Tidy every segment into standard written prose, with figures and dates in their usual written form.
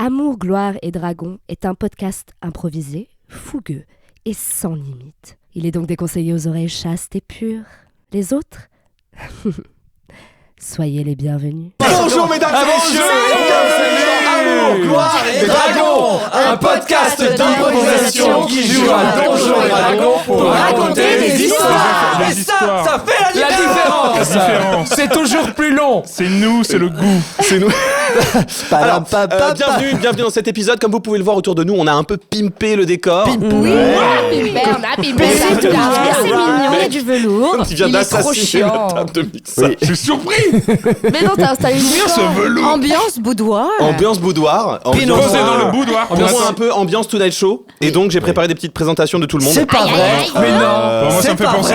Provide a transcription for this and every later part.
Amour, gloire et dragon est un podcast improvisé, fougueux et sans limite. Il est donc déconseillé aux oreilles chastes et pures. Les autres soyez les bienvenus. Bonjour mesdames et messieurs, bienvenue dans Amour, gloire et dragon, un podcast d'improvisation qui joue à Donjons et Dragons pour raconter des histoires. Et ça fait La différence. C'est toujours plus long. C'est nous, c'est le goût. C'est nous. Alors, bienvenue dans cet épisode. Comme vous pouvez le voir autour de nous, on a un peu pimpé le décor. Oui, Pimperne, c'est mignon, il y a du velours. Tu viens d'assassiner la table de mixage. Je suis surpris. Mais non, t'as installé Ce velours. ambiance boudoir. Ambiance boudoir. Posé dans le boudoir. Pour moi, un peu ambiance Tonight Show. Et donc, j'ai préparé des petites présentations de tout le monde. C'est pas vrai. Mais non. Moi, ça me fait penser.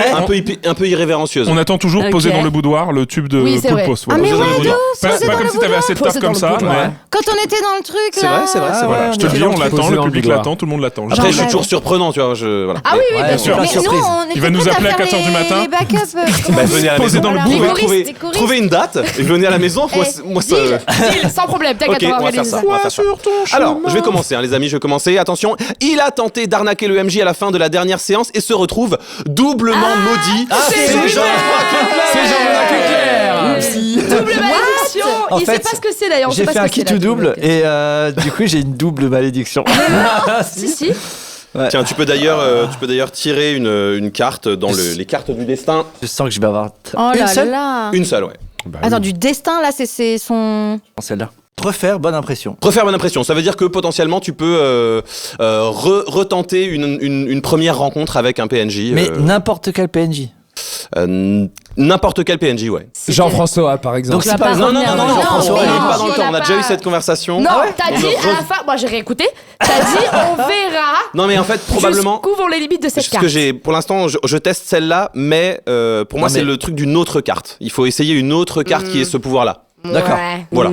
Un peu irrévérencieuse. On attend toujours Ok. Posé dans le boudoir, le tube de Oui, c'est vrai. Poulpos. Ah, mais Posé dans ouais, le boudoir. de ouf, Pas Posé dans comme le si t'avais assez de boudoir. taf comme ça, mais. Quand on était dans le truc C'est là. vrai, c'est vrai, c'est vrai. Je te le dis, on l'attend, le public l'attend, tout le monde l'attend. Après, je suis toujours surprenant, tu vois. Voilà. Ah oui, oui, bien sûr. sûr. Mais Surprise. nous, on était va nous prêts appeler à faire 4h du matin. Les backups. Bah, venez à la Posé maison. dans le Voilà. boudoir. Les choristes. Trouvez une date et venez à la maison. Moi, ça. Deal, sans problème, Ok, t'inquiète, on va faire ça. On va faire ça. Alors, je vais commencer, les amis, je vais commencer. Attention, il a tenté d'arnaquer le MJ à la fin de la dernière séance et se retrouve doublement maudit. c'est Jean-Jacques Leclerc. Double malédiction. En Il fait, sait pas ce que c'est d'ailleurs. on J'ai sait pas fait ce un que c'est, kit ou la double double. et du coup j'ai une double malédiction. Si. Tiens, tu peux d'ailleurs tirer une carte dans les cartes du destin. Je sens que je vais avoir Oh une là seule. là. Une seule, ouais. Attends, du destin là, c'est son. Celle-là. Refaire bonne impression. Refaire bonne impression, ça veut dire que potentiellement tu peux retenter une première rencontre avec un PNJ. Mais n'importe quel PNJ. N'importe quel PNJ, ouais. Jean-François, par exemple. Donc c'est pas Non, Jean-François, il est pas dans le on temps. a On a pas- déjà eu cette conversation. Non, t'as dit à la fin, moi j'ai réécouté, t'as dit on verra Non, mais en fait, probablement. jusqu'où vont les limites de cette Ce carte. que j'ai, pour l'instant, je teste celle-là, mais pour moi, Non, c'est mais- le truc d'une autre carte. Il faut essayer une autre carte qui ait ce pouvoir-là. D'accord. Ouais. Voilà.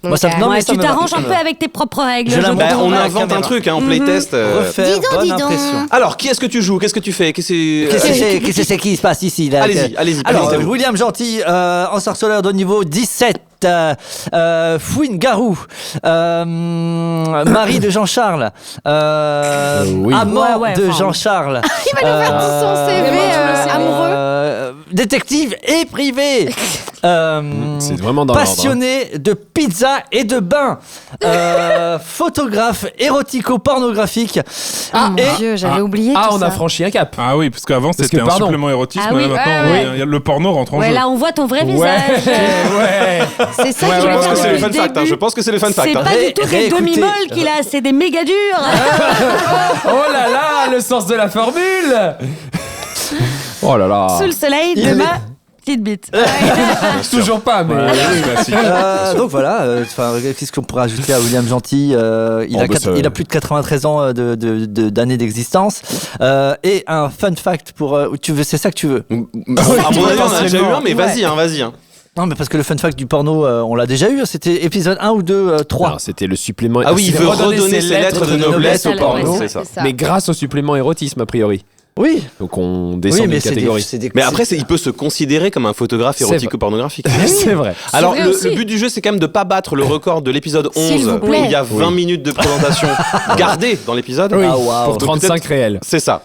Moi, ça, non, mais ça tu me va. t'arranges un peu avec tes propres règles. Je la montre. Bah, on à la invente un caméra. truc, en playtest. Refaire bonne impression. Alors, qui est-ce que tu joues? Qu'est-ce que tu fais? Qu'est-ce que c'est qui se passe ici là Allez-y. Alors, présentez-vous. William Gentil, ensorceleur de niveau 17. Fouine Garou, mari de Jean-Charles, amant de Jean-Charles, Il va nous faire tout son CV amoureux. détective et privé, C'est vraiment dans l'ordre. passionné de pizza et de bain, photographe érotico-pornographique. Oh mon Dieu, j'avais oublié Ah, tout on ça. a franchi un cap. Ah oui, parce qu'avant Parce c'était que, un pardon. supplément érotisme, Ah oui, mais maintenant ouais. il y a le porno rentre en Ouais, jeu. là, on voit ton vrai visage. Ouais. C'est ça Ouais, qui ouais, va Je pense que c'est les depuis fun le facts. début. Je pense que c'est les fun facts. C'est pas du tout des réécoutez. demi-molles qu'il a, c'est des méga durs. Oh là là, le sens de la formule. Oh là là. Sous le soleil Il de est- ma petite bite. Toujours pas, mais. Oui, classique. Donc voilà, qu'est-ce qu'on pourrait ajouter à William Gentil? Il a plus de 93 ans d'années d'existence. Et un fun fact pour. C'est ça que tu veux? À mon avis, on en a déjà eu un, mais vas-y. Non, mais parce que le fun fact du porno, on l'a déjà eu. C'était épisode 1 ou 2, 3. Non, c'était le supplément. Ah oui, il c'est veut redonner redonner ses lettres de noblesse au Ouais, porno. C'est ça. Mais grâce au supplément érotisme, a priori. Oui. Donc on descend Oui, mais d'une c'est catégorie. Mais après, il peut se considérer comme un photographe C'est érotico-pornographique. C'est vrai. Alors, vrai le aussi. but du jeu, c'est quand même de pas battre le record de l'épisode 11, S'il vous où plaît. il y a 20 minutes de présentation gardées dans l'épisode. Oui, Ah, waouh. pour 35 réels. C'est ça.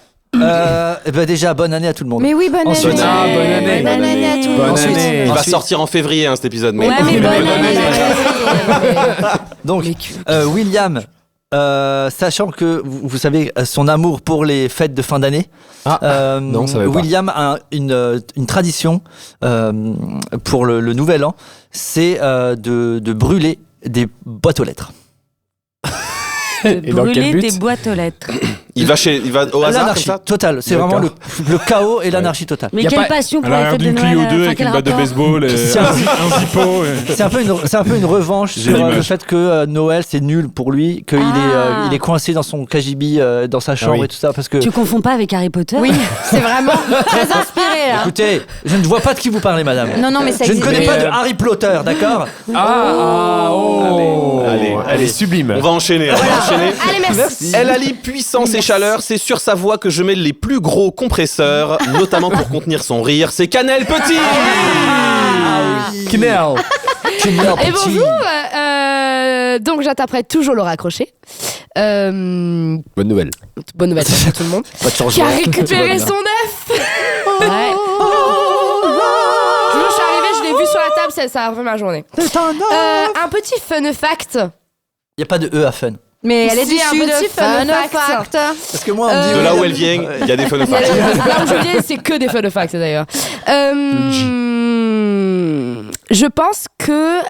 Déjà, bonne année à tout le monde. Mais oui, bonne Ensuite- année. Ah, bonne année. Bonne année à tout le monde. Bonne Ensuite- année. Il va Ensuite- sortir en février, cet épisode. Mais Ouais, mais bonne année. Donc, William, sachant que vous savez son amour pour les fêtes de fin d'année, non, ça va pas. William a une tradition pour le nouvel an, c'est de brûler des boîtes aux lettres. Et dans quel Brûler but des boîtes aux lettres. il va au hasard comme L'anarchie ça. totale, c'est vraiment le chaos et l'anarchie totale. Mais Y a quelle pas- passion À pour les l'arrière fêtes de d'une Noël. Clio 2 enfin, avec quel une batte de rapport baseball, C'est un zippo. C'est un peu une revanche J'ai sur le l'image. fait que Noël c'est nul pour lui, qu'il il est coincé dans son KGB, dans sa chambre oui. et tout ça parce que. Tu confonds pas avec Harry Potter? Oui, c'est vraiment très inspiré là. Écoutez, je ne vois pas de qui vous parlez, madame. Non, non, mais ça Je ne existe. connais pas de Harry Potter, d'accord? Allez. Sublime. On va enchaîner. Allez, merci. Elle allie puissance et chaleur, c'est sur sa voix que je mets les plus gros compresseurs, notamment pour contenir son rire. C'est Cannelle Petit. Knell. Et bonjour, Donc j'interprète toujours Laura Crochet. Bonne nouvelle. Bonne nouvelle pour tout le monde. Pas de Qui a changement. récupéré son œuf. Ouais. Je suis arrivée, je l'ai vu sur la table, ça a refait ma journée. Un petit fun fact. Il n'y a pas de E à fun. Mais elle est Si, du un sud. petit fun fact. Parce que moi, on me dit. De là où elle vient, il y a des fun facts. Là où je viens, c'est que des fun facts d'ailleurs. Je pense que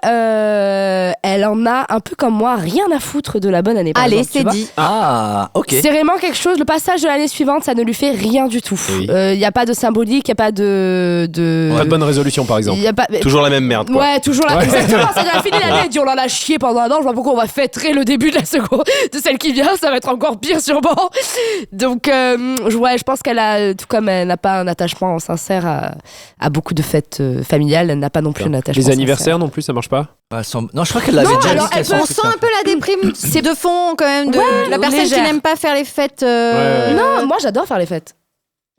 elle en a un peu comme moi rien à foutre de la bonne année. par Allez, exemple, tu c'est vois. dit. Ah, ok. C'est vraiment quelque chose. Le passage de l'année suivante, ça ne lui fait rien du tout. Il Oui. n'y a pas de symbolique, il n'y a pas de. Pas de bonne résolution, par exemple. Y a pas... Toujours la même merde, quoi. Ouais, toujours là. Exactement, ça a fini l'année, elle dit on en a chié pendant un an, je vois pourquoi on va fêter le début de la seconde, de celle qui vient, ça va être encore pire sûrement. Donc, je pense qu'elle a, tout comme elle n'a pas un attachement sincère à beaucoup de fêtes familiales, elle n'a pas non plus un attachement Les sincère. anniversaires non plus, ça marche pas. Non, je crois qu'elle l'avait Non, déjà alors dit. qu'elle s'en on sent foutait un peu la déprime de fond quand même de la personne légère. qui n'aime pas faire les fêtes. Ouais. Non, moi j'adore faire les fêtes.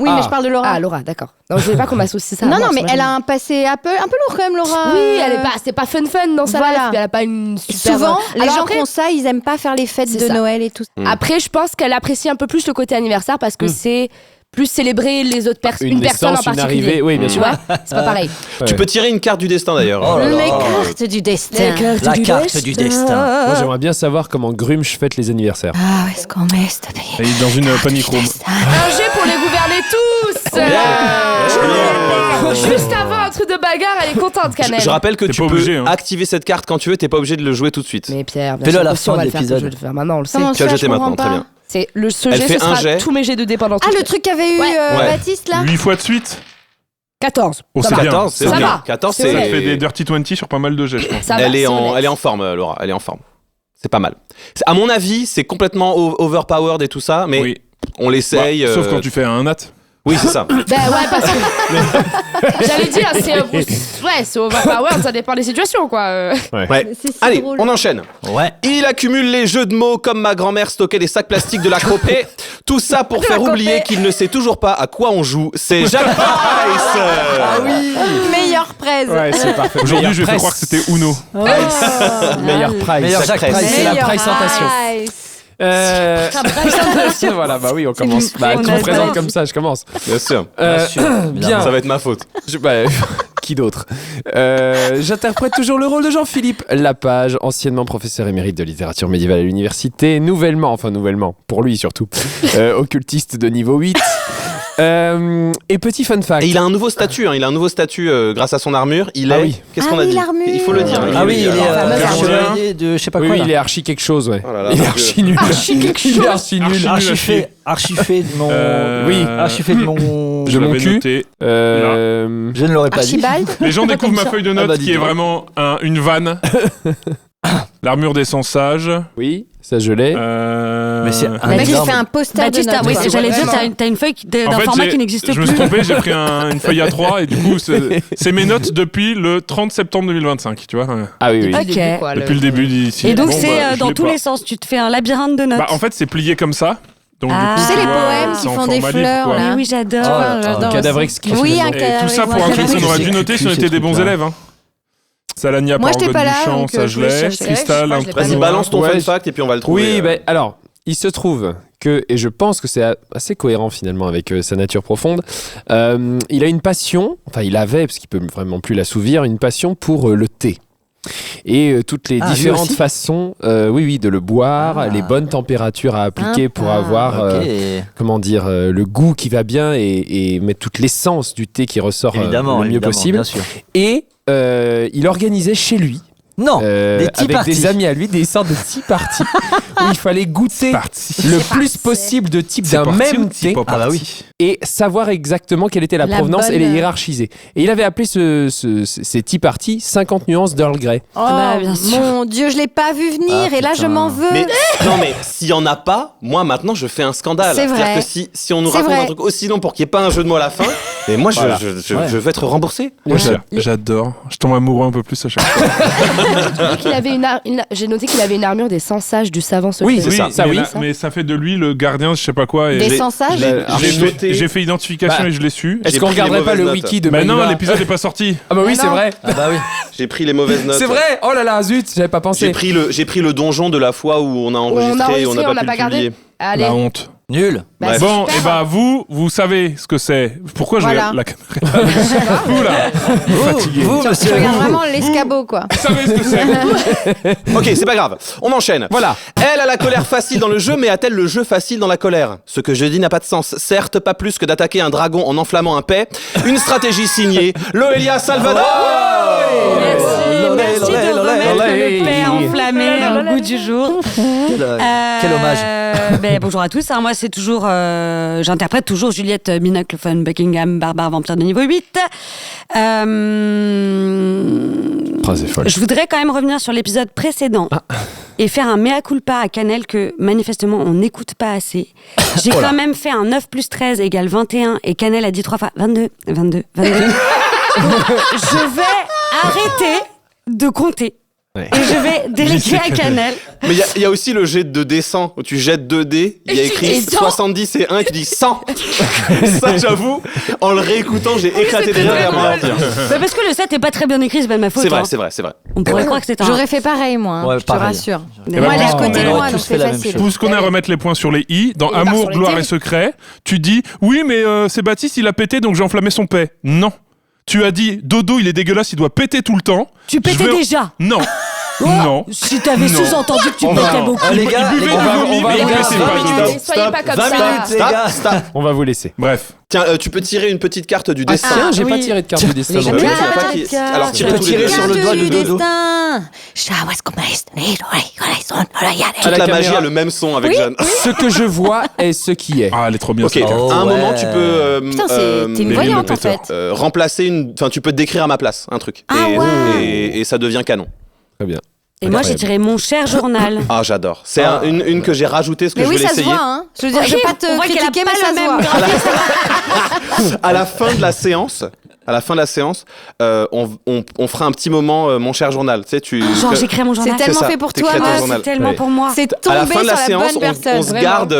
Oui, Ah. mais je parle de Laura. Ah, Laura, d'accord. Non, je ne veux pas qu'on m'associe ça. à non, moi, non, mais c'est elle pas a un passé un peu lourd quand même, Laura. Oui, elle est pas, c'est pas fun dans sa Voilà. life, puis elle a pas une super. Souvent, les Alors gens après, qui ont ça, ils aiment pas faire les fêtes C'est de ça. Noël et tout. Après, je pense qu'elle apprécie un peu plus le côté anniversaire parce que c'est plus célébrer les autres personnes, une personne en naissance, une particulier. arrivée, oui, bien Tu sûr. vois, c'est pas pareil. Tu peux tirer une carte du destin, d'ailleurs. Oh là là. Les cartes du destin. La carte du destin. Moi, j'aimerais bien savoir comment Grumsh fête les anniversaires. Ah, où est-ce qu'on met cette Elle est dans une panic room. Un jet pour les gouverner tous. Juste avant un truc de bagarre, elle est contente, Canel. Je rappelle que T'es tu pas peux obligé, hein. activer cette carte quand tu veux, t'es pas obligé de le jouer tout de suite. Mais Pierre, bien Fais-le sûr, à la aussi, on fin va de le faire, l'épisode. je vais le faire maintenant, on le sait. Comment Tu vas le ça, jeter je comprends maintenant, très pas. bien. C'est ce Elle jet, fait ce un sera jet. tous mes jets de dés pendant tout. Ah, le truc qu'avait eu Ouais. Ouais. Baptiste là 8 fois de suite. 14. Oh, Ça c'est va. bien. 14, c'est Ça bien. va. 14, C'est c'est. Ça honnête. fait des Dirty 20 sur pas mal de jets, je pense. Ça va, Elle est c'est en, honnête. elle est en forme, Laura. Elle est en forme. C'est pas mal. À mon avis, c'est complètement overpowered et tout ça, mais Oui. on l'essaye. Sauf quand tu fais un nat. Oui, c'est ça. Ben ouais, parce que. J'allais dire, c'est overpowered, ça dépend des situations, quoi. Ouais. C'est si Allez, drôle. on enchaîne. Ouais. Il accumule les jeux de mots comme ma grand-mère stockait les sacs plastiques de la Copé. Tout ça pour faire oublier qu'il ne sait toujours pas à quoi on joue. C'est Jacques Price. Ah oui. Meilleure presse. Ouais, c'est parfait. Aujourd'hui, je vais Meilleure faire croire que presse. c'était Uno. Meilleur price. Meilleur Jacques Price. C'est la Meilleure présentation. price. Voilà, bah oui, on commence. Bah, tu me présentes comme ça, je commence. Bien sûr. Bien. Ça va être ma faute. Qui d'autre J'interprète toujours le rôle de Jean-Philippe Lapage, anciennement professeur émérite de littérature médiévale à l'université, nouvellement, pour lui surtout, occultiste de niveau 8. Et petit fun fact. Et il a un nouveau statut, il a un nouveau statut grâce à son armure. Il Ah est. oui. Qu'est-ce Ah qu'on a oui, dit l'armure. Il faut le dire. Ah oui, il est fameuse chevalier de je sais pas Oui, quoi. oui, là. il est archi quelque chose, ouais. Oh là là, il est mon archi Dieu. nul. Archi quelque Il est chose. archi nul. Archifé de mon. Oui. Archifé de mon. Je mon l'avais cul. noté. Je ne l'aurais pas dit. Archibald. Les gens découvrent ma feuille de notes bah, dis qui est donc. vraiment une vanne. L'armure des 100 sages. Oui, ça je l'ai. Mais c'est un Le mec, il énorme. fait un poster de Baptiste, notes. oui, quoi. j'allais dire, Vraiment. t'as une feuille d'un En fait, format qui n'existe je me suis plus. trompé, j'ai pris une feuille A3 et du coup, c'est mes notes depuis le 30 septembre 2025, tu vois. Ah oui, oui. Depuis le Ok. début, quoi, Depuis le début d'ici. Et donc, Bon, c'est bah, je dans l'ai tous pas. les sens. Tu te fais un labyrinthe de notes. Bah, en fait, c'est plié comme ça. Donc, Ah. du coup, Tu sais, les vois, poèmes qui c'est en font des format livre, fleurs, quoi. là. Oui, oui, j'adore. Oh, j'adore Cadavre aussi. exquis. Oui, un Et cadavre. tout ça pour ouais. un truc qu'on aurait dû C'est noter si on ces était des bons trucs-là. élèves. Hein. Salania Moi, par j'étais pas là, Duchamp, donc, ça je je voulais l'ai. chercher. Cristal, Ouais, un je l'ai pas Vas-y, noté. balance ton Ouais, fun fact et puis on va le trouver. Oui, ben alors, il se trouve que, et je pense que c'est assez cohérent finalement avec sa nature profonde, il a une passion, enfin il avait, parce qu'il peut vraiment plus l'assouvir, une passion pour le thé. Et toutes les Ah, lui différentes aussi façons, oui, de le boire, Ah. les bonnes températures à appliquer pour avoir, Ok. comment dire, le goût qui va bien et mettre toute l'essence du thé qui ressort Évidemment, le mieux évidemment, possible. bien sûr. Et il organisait chez lui, Non, des tea avec parties. des amis à lui, des sortes de tea parties où il fallait goûter le plus possible de types d'un même thé Ah bah oui. et savoir exactement quelle était la provenance et les hiérarchiser. Et il avait appelé ces tea parties 50 nuances d'Earl Grey. Oh, Bah, bien sûr. mon Dieu, je l'ai pas vu venir Ah, et là, je putain. m'en veux. Mais Non, mais s'il y en a pas, moi maintenant je fais un scandale. C'est C'est-à-dire vrai. que si on nous C'est raconte vrai. un truc aussi long pour qu'il n'y ait pas un jeu de mots à la fin, et moi je vais être remboursé. Moi, j'adore. Je tombe amoureux un peu plus à chaque fois. J'ai noté qu'il avait une armure des 100 sages du savant secret. Oui, c'est ça. Ça, mais, oui. mais ça fait de lui le gardien, je sais pas quoi. Et Des 100 sages. j'ai fait identification Bah, et je l'ai su. Est-ce J'ai qu'on pris les regarderait pas le mauvaises wiki de Mais non, Maïva l'épisode n'est pas sorti. Ah bah oui, c'est vrai. Ah bah oui. J'ai pris les mauvaises notes. C'est vrai. Oh là là, zut, j'avais pas pensé. J'ai pris le donjon de la fois où on a enregistré et on n'a pas pu le gardé. publier. Allez. La honte. Nul. Bref. Bon, super. et bah vous savez ce que c'est. Pourquoi je Voilà. regarde la Vous là, fatigué. Vous, Tu monsieur. regardes vraiment l'escabeau, quoi. Vous savez ce que c'est. Ok, c'est pas grave. On enchaîne. Voilà. Elle a la colère facile dans le jeu, mais a-t-elle le jeu facile dans la colère? Ce que je dis n'a pas de sens. Certes, pas plus que d'attaquer un dragon en enflammant un paix. Une stratégie signée Loelia Salvador. Merci de remettre le paix enflammé au goût du jour. Quel hommage. Bonjour à tous, moi c'est toujours, j'interprète toujours Juliette Binocle von Buckingham, barbare vampire de niveau 8. Phrase est folle. Je voudrais quand même revenir sur l'épisode précédent et faire un mea culpa à Canel que manifestement on n'écoute pas assez. J'ai quand même fait un 9 plus 13 égale 21 et Canel a dit 3 fois 22, 22, 22. Donc, je vais arrêter de compter. Ouais. Et je vais déléguer à Canel. Mais il y a aussi le jet de D100 où tu jettes 2 dés. Il y a écrit Et 100. 70 et 1 et tu dis 100. Ça, j'avoue, en le réécoutant, j'ai éclaté des rires à moi. Bah parce que le 7 est pas très bien écrit, c'est pas de ma faute. C'est vrai, hein. c'est vrai, c'est vrai. On pourrait croire que c'est un. J'aurais fait pareil, moi, hein, Ouais, je te pareil. rassure. Et Moi, ben, elle est à on côté de aurait moi, tous donc fait c'est la même facile. chose. Tout ce qu'on a à remettre les points sur les i. Dans Il part Amour, sur les gloire T. et secret, tu dis oui, mais c'est Baptiste, il a pété donc j'ai enflammé son paix. Non. Tu as dit Dodo, il est dégueulasse, il doit péter tout le temps. Tu pétais déjà. Non. Oh, Non. Si t'avais Non. sous-entendu que tu On va- pétais beaucoup. Les gars, Il buvait les du gars, vomi, on va- mais il on va- pétait pas. Stop, soyez pas comme 20 ça. minutes, les gars. Stop. On va vous laisser. Bref. Tiens, tu peux tirer une petite carte du destin. Tiens, j'ai pas oui. tiré de carte du destin. Mais non jamais plus. Tu vois pas carte. qui- Alors, Tu tirez peux tous les tirer deux. sur le doigt de Dodo. Toute À la la magie caméra. a le même son avec Jeanne. Ce que je vois est ce qui est. Ah, elle est trop bien Ok, cette carte. Oh, à un ouais. moment, tu peux Putain, t'es une mais voyante, le en fait. remplacer une. Enfin, tu peux te décrire à ma place un truc. Ah et, ouais. et ça devient canon. Très bien. Et moi j'ai tiré mon cher journal. Ah, j'adore. C'est une que j'ai rajoutée, parce que Mais je oui, voulais ça se essayer. voit, hein. Je veux dire, je veux pas te On voit qu'elle a critiquer, pas mais ça le se même voit. À la fin de la séance. À la fin de la séance, on fera un petit moment mon cher journal. Tu sais, tu. Genre j'écris mon journal. C'est tellement ça, fait pour t'écris toi, à ton moi. journal. C'est tellement Ouais. pour moi. C'est À la tombé fin de la sur la séance, bonne personne. on se vraiment. garde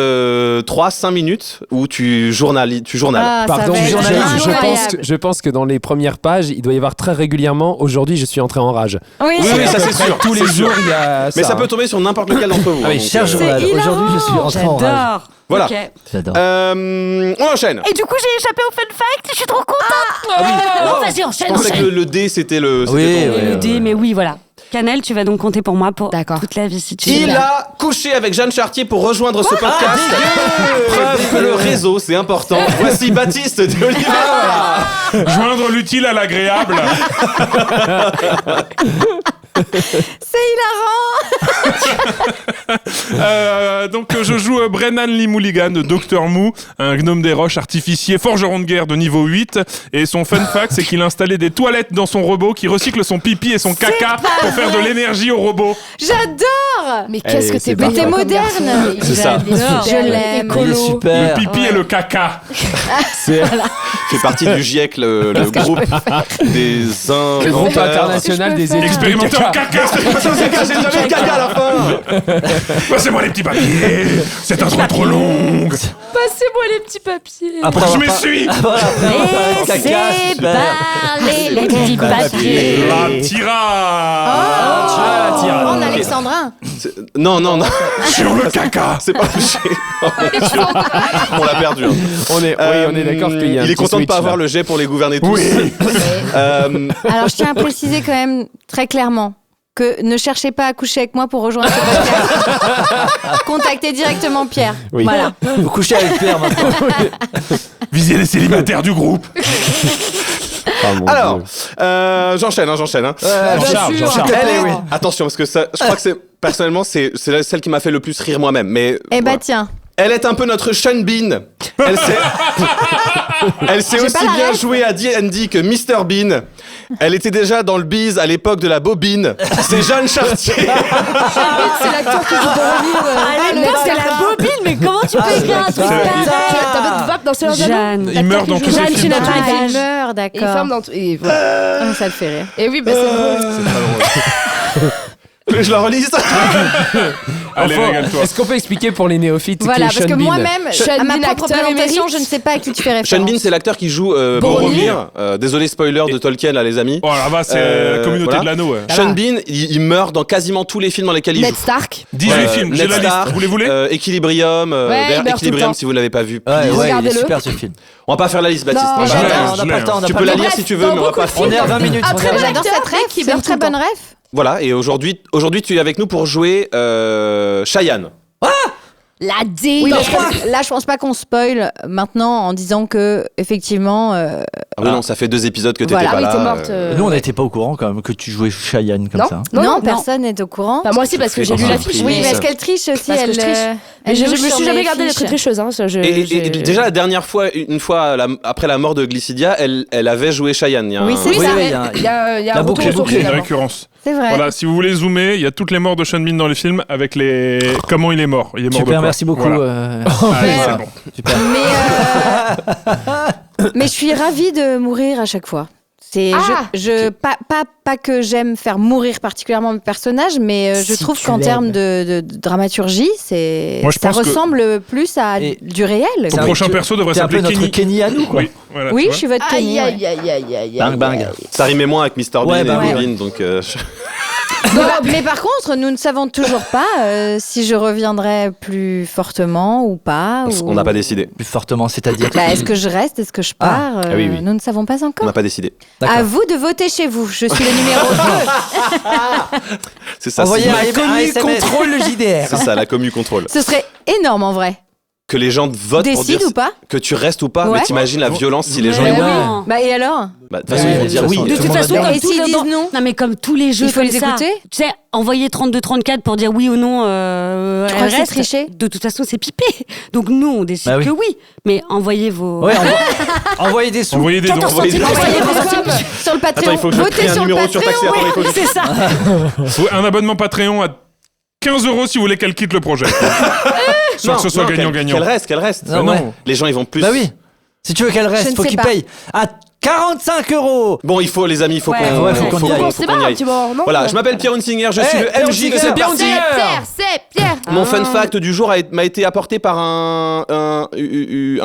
3-5 minutes où tu journales. Ah, ça Pardon, va être incroyable. je pense que dans les premières pages, il doit y avoir très régulièrement. Aujourd'hui, je suis entré en rage. Oui, Oui, oui, ça c'est sûr. Tous les jours, il y a. Mais ça peut tomber sur n'importe lequel d'entre vous. Ah oui, donc, cher journal. hilarant. Aujourd'hui, je suis rentré en rage. J'adore. Voilà. Ok. J'adore. On enchaîne. Et du coup j'ai échappé au fun fact. Je suis trop contente. Non, vas-y Je enchaîne. pensais enchaîne. que le dé c'était le. Oui, c'était ton- oui. Le dé, mais oui voilà. Canel, tu vas donc compter pour moi pour D'accord. toute la vie si tu Il veux. a couché avec Jeanne Chartier pour rejoindre ce podcast. Preuve que le réseau, c'est important. Voici Baptiste de Oliva. Joindre l'utile à l'agréable. c'est hilarant. Donc je joue Brennan Lee Mulligan, Dr Mou, un gnome des roches artificier, forgeron de guerre de niveau 8. Et son fun fact, c'est qu'il a installé des toilettes dans son robot qui recycle son pipi et son caca pour faire de l'énergie au robot. J'adore. Mais qu'est-ce que c'est t'es parfait. bête comme T'es garçon. moderne. C'est ça. Je l'aime. Il est super. Le pipi et le caca. C'est Fait partie du GIEC, le groupe des le groupe inventeurs. international des études. Expérimenté en caca. J'ai jamais le caca à la fin. Passez-moi les petits papiers. Cette intro est trop longue. Passez-moi les petits papiers. Après Je avoir m'essuie. Laissez parler les petits papiers. La tira. En alexandrin. Non. Sur le caca. C'est pas touché. On l'a perdu. Hein. On est d'accord qu'il y a un Il est petit content de switch, pas avoir là. le jet pour les gouverner tous. Alors, je tiens à préciser quand même très clairement que ne cherchez pas à coucher avec moi pour rejoindre ce podcast. Contactez directement Pierre. Oui. Voilà. Vous couchez avec Pierre maintenant. Visez les célibataires du groupe. Oh, mon Alors, Dieu. j'enchaîne. Hein. Jean-Charles. Elle est- Attention, parce que ça, je crois que personnellement, c'est celle qui m'a fait le plus rire moi-même. Mais Eh bah voilà. tiens. Elle est un peu notre Sean Bean. Elle sait aussi pas la bien ref. jouer à D&D que Mr Bean. Elle était déjà dans le bise à l'époque de la bobine. C'est Jeanne Chartier. C'est l'acteur qui joue Boromir. C'est la bobine, mais comment tu peux écrire un truc T'as pas de vague dans Seigneur des Anneaux. Jeanne. Il meurt dans tous ses Jeanne, tu films. n'as pas Ah, d'âge. il meurt, Et il d'accord. ferme dans tout. Et voilà. Ça te fait rire. Et oui, bah c'est Je la relise. Allez, Enfin, régale-toi. est-ce qu'on peut expliquer pour les néophytes Voilà, qui est parce que Sean Bean moi-même, Sean à ma Bean, propre acteur présentation, émérite. je ne sais pas à qui tu fais référence. Sean Bean, c'est l'acteur qui joue Boromir. Désolé, spoiler de Tolkien, là, les amis. Oh là-bas, c'est la communauté voilà. de l'anneau. Ouais. Sean Bean, il meurt dans quasiment tous les films dans lesquels il Ned joue. Stark. 18 films, j'ai Ned la liste. Stark, Vous les voulez Equilibrium, Ouais, il d'ailleurs, meurt tout le Equilibrium temps. si vous ne l'avez pas vu. Ouais, please. ouais, il est Regardez-le. super ce film. On va pas faire la liste, Baptiste. Non, On j'adore. n'a pas le temps, on n'a Tu pas peux le la temps. lire si tu veux, mais on va pas. On est à 20 minutes. Après, on est à- J'adore cette ref, qui c'est meurt une très tout le bonne temps. ref. Voilà, et aujourd'hui, tu es avec nous pour jouer Cheyenne. La D. Oui, parce que là, je pense pas qu'on spoil maintenant en disant que, effectivement. Ah oui, non, ça fait 2 épisodes que t'étais Voilà, pas oui, là. t'es morte. Nous, on n'était pas au courant quand même que tu jouais Cheyenne comme Non. ça. Non, personne n'est au courant. Bah, moi aussi, parce que j'ai lu l'affiche. Oui, mais mais ça- est-ce qu'elle triche aussi? Parce que je triche. Elle Je louche me sur suis jamais mes gardée fiches. d'être tricheuse. Hein, ça, Et déjà, la dernière fois, une fois après la mort de Glycidia, elle avait joué Cheyenne. Il y a Oui, un- c'est Oui, ça. ça, oui, il y a la un boucle retour est aux sources, bouclée. Une finalement. récurrence. C'est vrai. Voilà, si vous voulez zoomer, il y a toutes les morts de Sean Bean dans les films avec les. Comment il est mort. Il est mort de Super, quoi. merci beaucoup. Voilà. Allez, Mais- c'est bon. Super. Mais je suis ravie de mourir à chaque fois. Ah. Pas que j'aime faire mourir particulièrement mes personnages, mais je Si trouve tu qu'en l'aimes. termes de dramaturgie, Moi, je ça pense que- ressemble plus à Et- du réel. Ton Ça, prochain tu- perso devrait T'es un peu s'appeler notre Kenny. Kenny à nous, quoi. Oui, voilà, Oui, tu je suis votre Kenny. Aïe, ouais. aïe, aïe, aïe, aïe. Bang, bang. aïe. Ça rimait moins avec Mr. Bean Ouais, et bah oui, Bobine, donc. Mais par contre, nous ne savons toujours pas si je reviendrai plus fortement ou pas. On n'a pas décidé. Plus fortement, c'est-à-dire. Bah, est-ce que je reste? Est-ce que je pars? oui, oui. Nous ne savons pas On encore. n'a pas décidé. D'accord. À vous de voter chez vous. Je suis le numéro 2. C'est ça. Envoyez c'est- un SMS. contrôle le JDR. C'est ça, la commu contrôle. Ce serait énorme en vrai. Que les gens votent pour dire Décide ou pas? que tu restes ou pas. Ouais. Mais t'imagines la violence si les gens. Mais ils- oui. Non. Bah et alors? Bah, de toute façon, ils vont dire oui. De De Tout toute le monde façon, va comme Et tous s'ils les disent non? Non, mais comme tous les jeux Il faut comme les ça. écouter? Tu sais, envoyer 32-34 pour dire oui ou non. Tu crois que c'est reste, tricher? De toute façon, c'est pipé. Donc nous, on décide Bah oui. que oui. Mais envoyez vos. Ouais, envoyez des sous. Envoyez des dons. 14 envoyez des- centimes. Envoyez Envoyez vos vos coms sur le Patreon. Attends, il faut que je Votez crée un sur le numéro surtaxé. Patreon. Attends, il faut que je- C'est ça. Ouais, un abonnement Patreon à 15 € si vous voulez qu'elle quitte le projet. Sans que ce soit Non, gagnant-gagnant. Qu'elle reste. Non, ouais. Les gens, ils vont plus. Bah oui. Si tu veux qu'elle Je reste, ne faut sais qu'il pas. paye à 45 €. Bon, il faut, les amis, il faut Ouais. qu'on Ouais, faut qu'on y aille. Bon, c'est qu'on y pas un aille. petit mort, non? Voilà, je m'appelle Pierre Hunsinger, je suis Hey, le Pierre MJ de Hunsinger. cette partie. C'est Pierre, c'est Pierre. Mon fun fact du jour m'a été apporté par un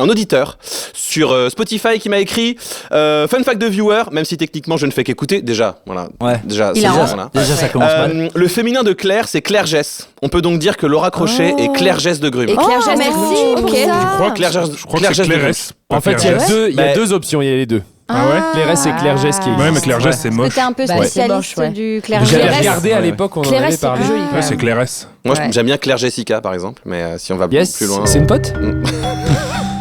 auditeur sur Spotify qui m'a écrit fun fact de viewer, même si techniquement je ne fais qu'écouter. Déjà, voilà. Ouais. Déjà, Il c'est a déjà, raison. voilà. Déjà, ça commence mal. Le féminin de Claire, c'est Claire Gess. On peut donc dire que Laura Crochet est Claire Gess de Grume. Et Claire Gess, merci pour pour ça. ça. Claire Gess, Je crois Claire que c'est Gess de Grume. Clairesse. En fait, il y a Bah, deux options, il y a les deux. Ah ouais Clairesse et Claire Gess qui Ouais, mais existent. Claire Gess, c'est moche. C'était un peu Bah, spécialiste c'est moche, ouais. du Claire J'avais Gess. regardé à Ouais. l'époque, on en Clairesse, avait c'est parlé. plus joli. Ouais, c'est Clairesse. Moi, Ouais. j'aime bien Claire Jessica, par exemple, mais si on va Yes, plus loin. c'est une pote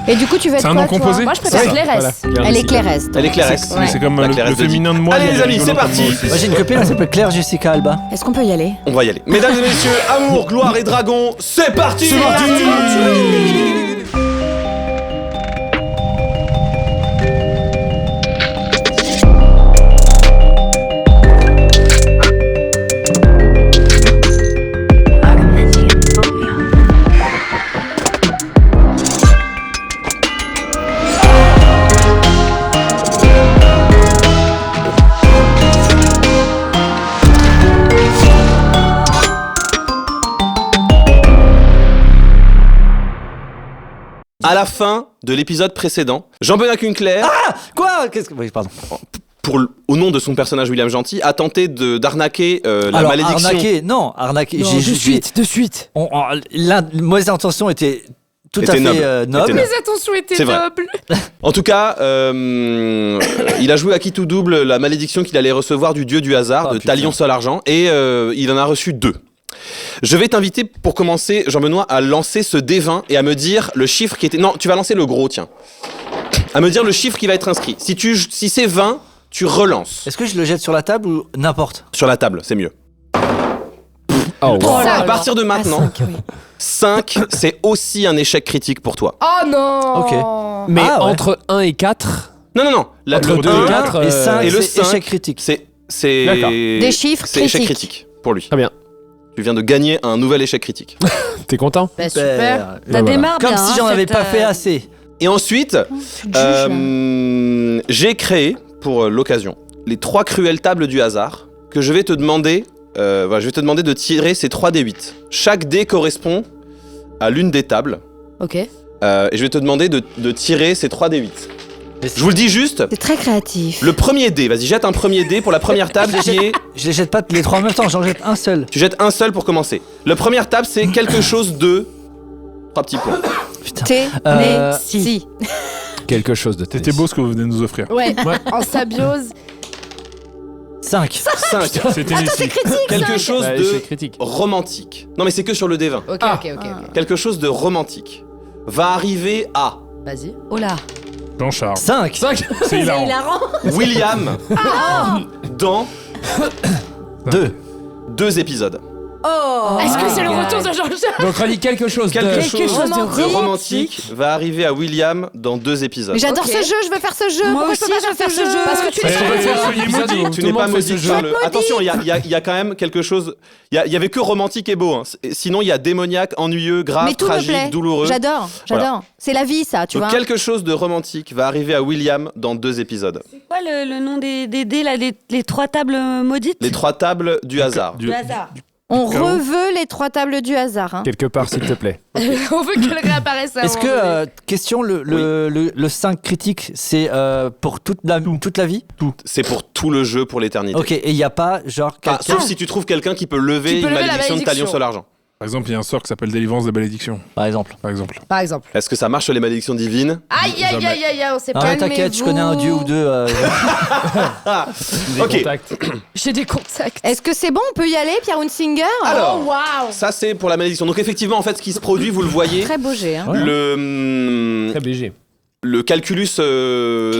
Et du coup, tu vas être C'est un quoi, nom toi? composé Moi, je préfère Voilà. Clairesse. Elle est Clairesse. Elle est Clairesse. Mais c'est comme La le Clairesse de féminin de moi. Allez, il est les amis, rigolo c'est comme parti. moi aussi. Moi, j'ai une copine, elle s'appelle Claire Jessica Alba. Est-ce qu'on peut y aller? On va y aller. Mesdames et messieurs, amour, gloire et dragon, c'est parti. À la fin de l'épisode précédent, Jean-Benoît Kunkler, Quoi Qu'est-ce que. Oui, pardon. au nom de son personnage William Gentil, a tenté d'arnaquer la Alors, malédiction. arnaquer, non, arnaquer. Non, de suite. Mes intentions étaient tout Était à fait noble. nobles. Était Mes attentions étaient C'est vrai. nobles. En tout cas, il a joué à qui tout double la malédiction qu'il allait recevoir du dieu du hasard, Ah, de putain. Talion Sol Argent, et il en a reçu 2. Je vais t'inviter, pour commencer, Jean-Benoît, à lancer ce D20 et à me dire le chiffre qui était... Non, tu vas lancer le gros, tiens. À me dire le chiffre qui va être inscrit. Si c'est 20, tu relances. Est-ce que je le jette sur la table ou n'importe? Sur la table, c'est mieux. Oh, wow. À partir de maintenant, 5, c'est aussi un échec critique pour toi. Oh non. Ok. Mais Ah, ouais. entre 1 et 4, Non. Entre Le 2 1 et 4 et 5, et le c'est 5, échec critique. c'est D'accord. Des chiffres c'est échec critiques. critique pour lui. Très bien. Tu viens de gagner un nouvel échec critique. T'es content? Bah, super. Ça démarre Comme bien. si hein, j'en avais cette, pas fait assez. Et ensuite, Tu te juges, là. j'ai créé pour l'occasion les 3 cruelles tables du hasard que je vais te demander. Je vais te demander de tirer ces 3 D8. Chaque dé correspond à l'une des tables. Ok. Et je vais te demander de tirer ces 3 D8. Je vous le dis juste. C'est très créatif. Le premier dé, vas-y, jette un premier dé pour la première table qui est. Je les jette pas les 3 en même temps, j'en jette un seul. Tu jettes un seul pour commencer. La première table, c'est quelque chose de. 3 petits points. Si. Quelque chose de C'était beau ce que vous venez de nous offrir. Ouais. En sabiose. 5. 5. C'était ici. Quelque chose Bah, de échec critique. romantique. Non, mais c'est que sur le D20. Ok. Quelque chose de romantique va arriver à Vas-y. Oh là. Jean-Charles. 5. C'est hilarant. William dans 2 épisodes. Est-ce que c'est le retour de Jean-Charles? Donc on dit quelque chose Quelque chose de de romantique va arriver à William dans 2 épisodes. Mais j'adore Ok. ce jeu, je veux faire ce jeu. Moi Pourquoi aussi, je peux pas je veux faire faire ce ce jeu jeu. Parce que tu Soyez maudits. Tu n'es pas maudit, Charles. Attention, il y a quand même quelque chose. Il y avait que romantique et beau. Hein. Sinon, il y a démoniaque, ennuyeux, grave, Mais tout me tragique, plaît. douloureux. J'adore. Voilà. C'est la vie, ça, tu Donc vois. quelque chose de romantique va arriver à William dans 2 épisodes. C'est quoi le nom des dés, là, les 3 tables maudites? Les 3 tables du hasard. Du hasard. On reveut les 3 tables du hasard. Hein. Quelque part, s'il te plaît. On veut qu'elle réapparaisse. à un Est-ce moment donné. que, question, le 5 critique, c'est pour toute la vie? C'est pour tout le jeu, pour l'éternité. Ok, et il n'y a pas genre Enfin, quelqu'un, sauf si tu trouves quelqu'un qui peut lever Qui peut une lever la malédiction de talion malédiction. sur l'argent. Par exemple, il y a un sort qui s'appelle Délivrance de malédiction. par exemple. Par exemple. Par exemple. Est-ce que ça marche sur les malédictions divines? Aïe, on sait Ah, pas. mais t'inquiète, je connais un dieu ou deux. Des Ok. contacts. J'ai des contacts. Est-ce que c'est bon, on peut y aller, Pierre Hunsinger? Alors, Oh, waouh. ça c'est pour la malédiction. Donc effectivement, en fait, ce qui se produit, vous le voyez, Très beau jet. Hein. Très BG. le calculus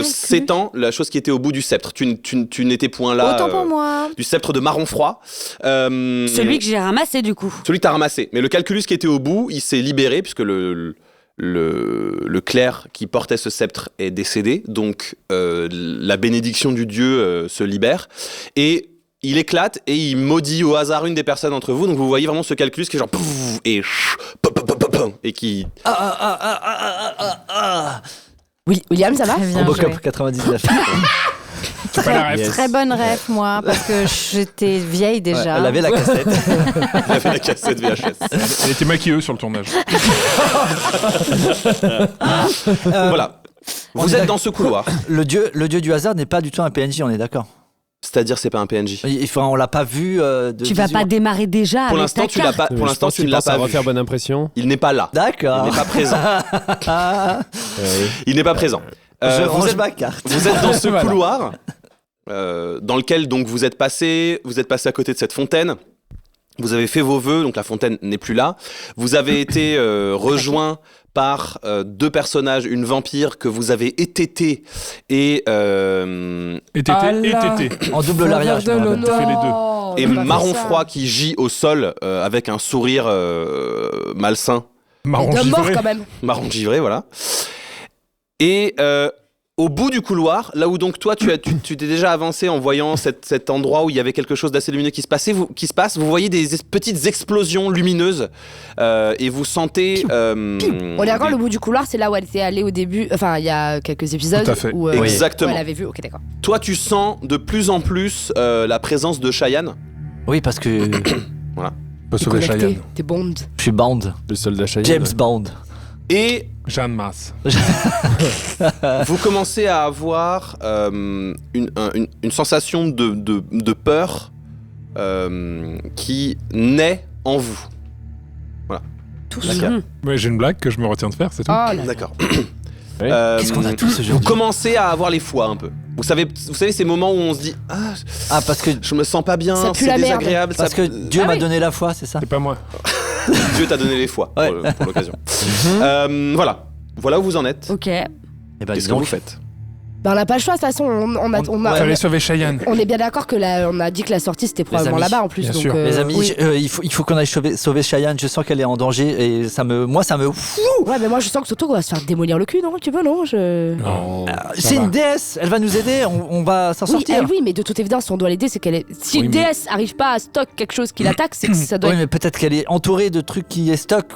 s'étend, la chose qui était au bout du sceptre. Tu n'étais point là. Autant pour moi. Du sceptre de marron froid. Celui que j'ai ramassé, du coup. Celui que t'as ramassé. Mais le calculus qui était au bout, il s'est libéré puisque le clerc qui portait ce sceptre est décédé. Donc la bénédiction du dieu se libère. Et il éclate et il maudit au hasard une des personnes entre vous. Donc vous voyez vraiment ce calculus qui est genre... pouf, et... et qui... Oui, William, ça va? Très bien joué. Robocop 99. C'est pas la ref. Yes. Très bonne ref, moi, parce que j'étais vieille déjà. Elle avait la cassette. Il avait la cassette VHS. Elle était maquilleuse sur le tournage. Voilà. Vous êtes dans ce couloir. le dieu du hasard n'est pas du tout un PNJ, on est d'accord. C'est-à-dire, c'est pas un PNJ. On l'a pas vu de Tu vas visu. pas démarrer déjà Pour avec l'instant, ta tu l'as carte. pas. Pour l'instant, tu ne l'as Ça pas va vu. refaire bonne impression. Il n'est pas là. D'accord. Il n'est pas présent. Il n'est pas présent. Je Vous range êtes ma carte. Vous êtes dans ce Voilà. couloir dans lequel donc vous êtes passé à côté de cette fontaine. Vous avez fait vos vœux, donc la fontaine n'est plus là. Vous avez été rejoint par 2 personnages, une vampire que vous avez étété et En double larrière, je me rappelle. fait les deux. Non, et on peut pas marron faire ça. froid qui gît au sol avec un sourire malsain, Marron De mort givré. quand même. marron givré, voilà. Et au bout du couloir, là où donc toi tu t'es déjà avancé en voyant cet endroit où il y avait quelque chose d'assez lumineux qui se passe, vous voyez des petites explosions lumineuses et vous sentez... On est encore le bout du couloir, c'est là où elle était allée au début, enfin il y a quelques épisodes. Tout à fait. Où, Exactement. où elle avait vu, ok d'accord. Toi tu sens de plus en plus la présence de Cheyenne. Oui, parce que Peut sauver Cheyenne. T'es Bond. je suis Bond. Le soldat Cheyenne. James Bond. Et Jeanne Masse. vous commencez à avoir une sensation de peur qui naît en vous. Tous. D'accord. Ouais, j'ai une blague que je me retiens de faire, c'est tout. Oh là. D'accord. Oui. Qu'est-ce qu'on a tous Vous aujourd'hui? commencez à avoir les foies un peu. Vous savez ces moments où on se dit Ah, parce que je me sens pas bien, Ça pue c'est la merde. désagréable. parce ça- que Dieu m'a donné la foi, c'est ça? C'est pas moi. Dieu t'a donné les foies Ouais. pour l'occasion. Voilà où vous en êtes. Ok. Eh ben, Qu'est-ce dis que donc. vous faites? Bah, on n'a pas le choix, de toute façon. Fallait sauver Cheyenne. On est bien d'accord que on a dit que la sortie c'était probablement amis, là-bas en plus. bien Donc, sûr. Les amis, il faut qu'on aille sauver Cheyenne. Je sens qu'elle est en danger et ça me. Ouais, mais moi je sens que Toto va se faire démolir le cul, non? Tu veux, non? Non, C'est une déesse. Elle va nous aider. On va s'en Oui, sortir. oui, mais de toute évidence, si on doit l'aider, c'est qu'elle est. Si Oui, une mais- déesse arrive pas à stock quelque chose qui l'attaque, c'est que ça doit Oui, être. mais peut-être qu'elle est entourée de trucs qui la stock.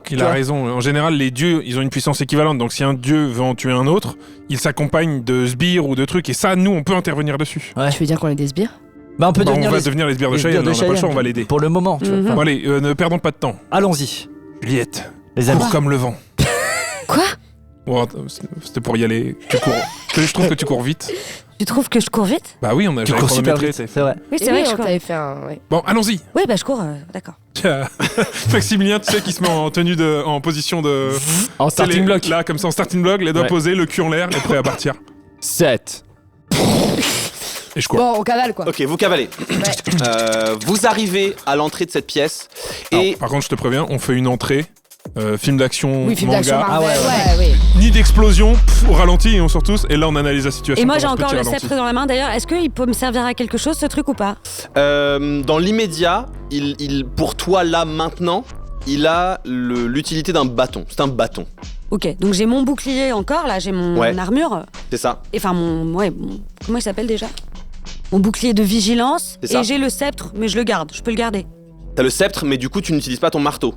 Il tu a vois. raison. En général, les dieux, ils ont une puissance équivalente. Donc, si un dieu veut en tuer un autre, il s'accompagne de sbires ou de trucs. Et ça, nous, on peut intervenir dessus. Ouais. Tu veux dire qu'on est des sbires? Bah, on peut Bah, on devenir va devenir les sbires de les Cheyenne. sbires On n'a pas le choix, Cheyenne. on va l'aider. Pour le moment. Tu vois. Mhm. Bon, allez, ne perdons pas de temps. Allons-y, Juliette, les amis. cours comme le vent. Quoi? Bon, c'était pour y aller. Tu cours. Je trouve que tu cours vite. Tu trouves que je cours vite? Bah oui, Tu j'avais cours super chronométré, vite, t'sais. c'est vrai. Oui, Et c'est vrai oui, que je on cours. t'avait fait un. Ouais. Bon, allons-y. Oui, bah je cours, d'accord. Maximilien, tu sais, qui se met en position de. En starting block. Là, comme ça, en starting block, les doigts Ouais. posés, le cul en l'air, et prêt à partir. 7. Et je cours. Bon, on cavale quoi. Ok, vous cavalez. Vous arrivez à l'entrée de cette pièce Alors, et par contre, je te préviens, on fait une entrée. Film d'action, Oui, film manga, d'action Marvel. ouais, ouais. ni d'explosion, au ralenti et on sort tous. Et là, on analyse la situation. Et moi, pour j'ai voir ce encore petit le ralenti. sceptre dans la main. D'ailleurs, est-ce qu'il peut me servir à quelque chose, ce truc, ou pas? dans l'immédiat, pour toi là maintenant, il a l'utilité d'un bâton. C'est un bâton, Ok, donc j'ai mon bouclier encore, là, j'ai mon Ouais. armure. c'est ça. Enfin, comment il s'appelle déjà? Mon bouclier de vigilance. C'est ça. Et j'ai le sceptre, mais je le garde, je peux le garder. T'as le sceptre, mais du coup tu n'utilises pas ton marteau.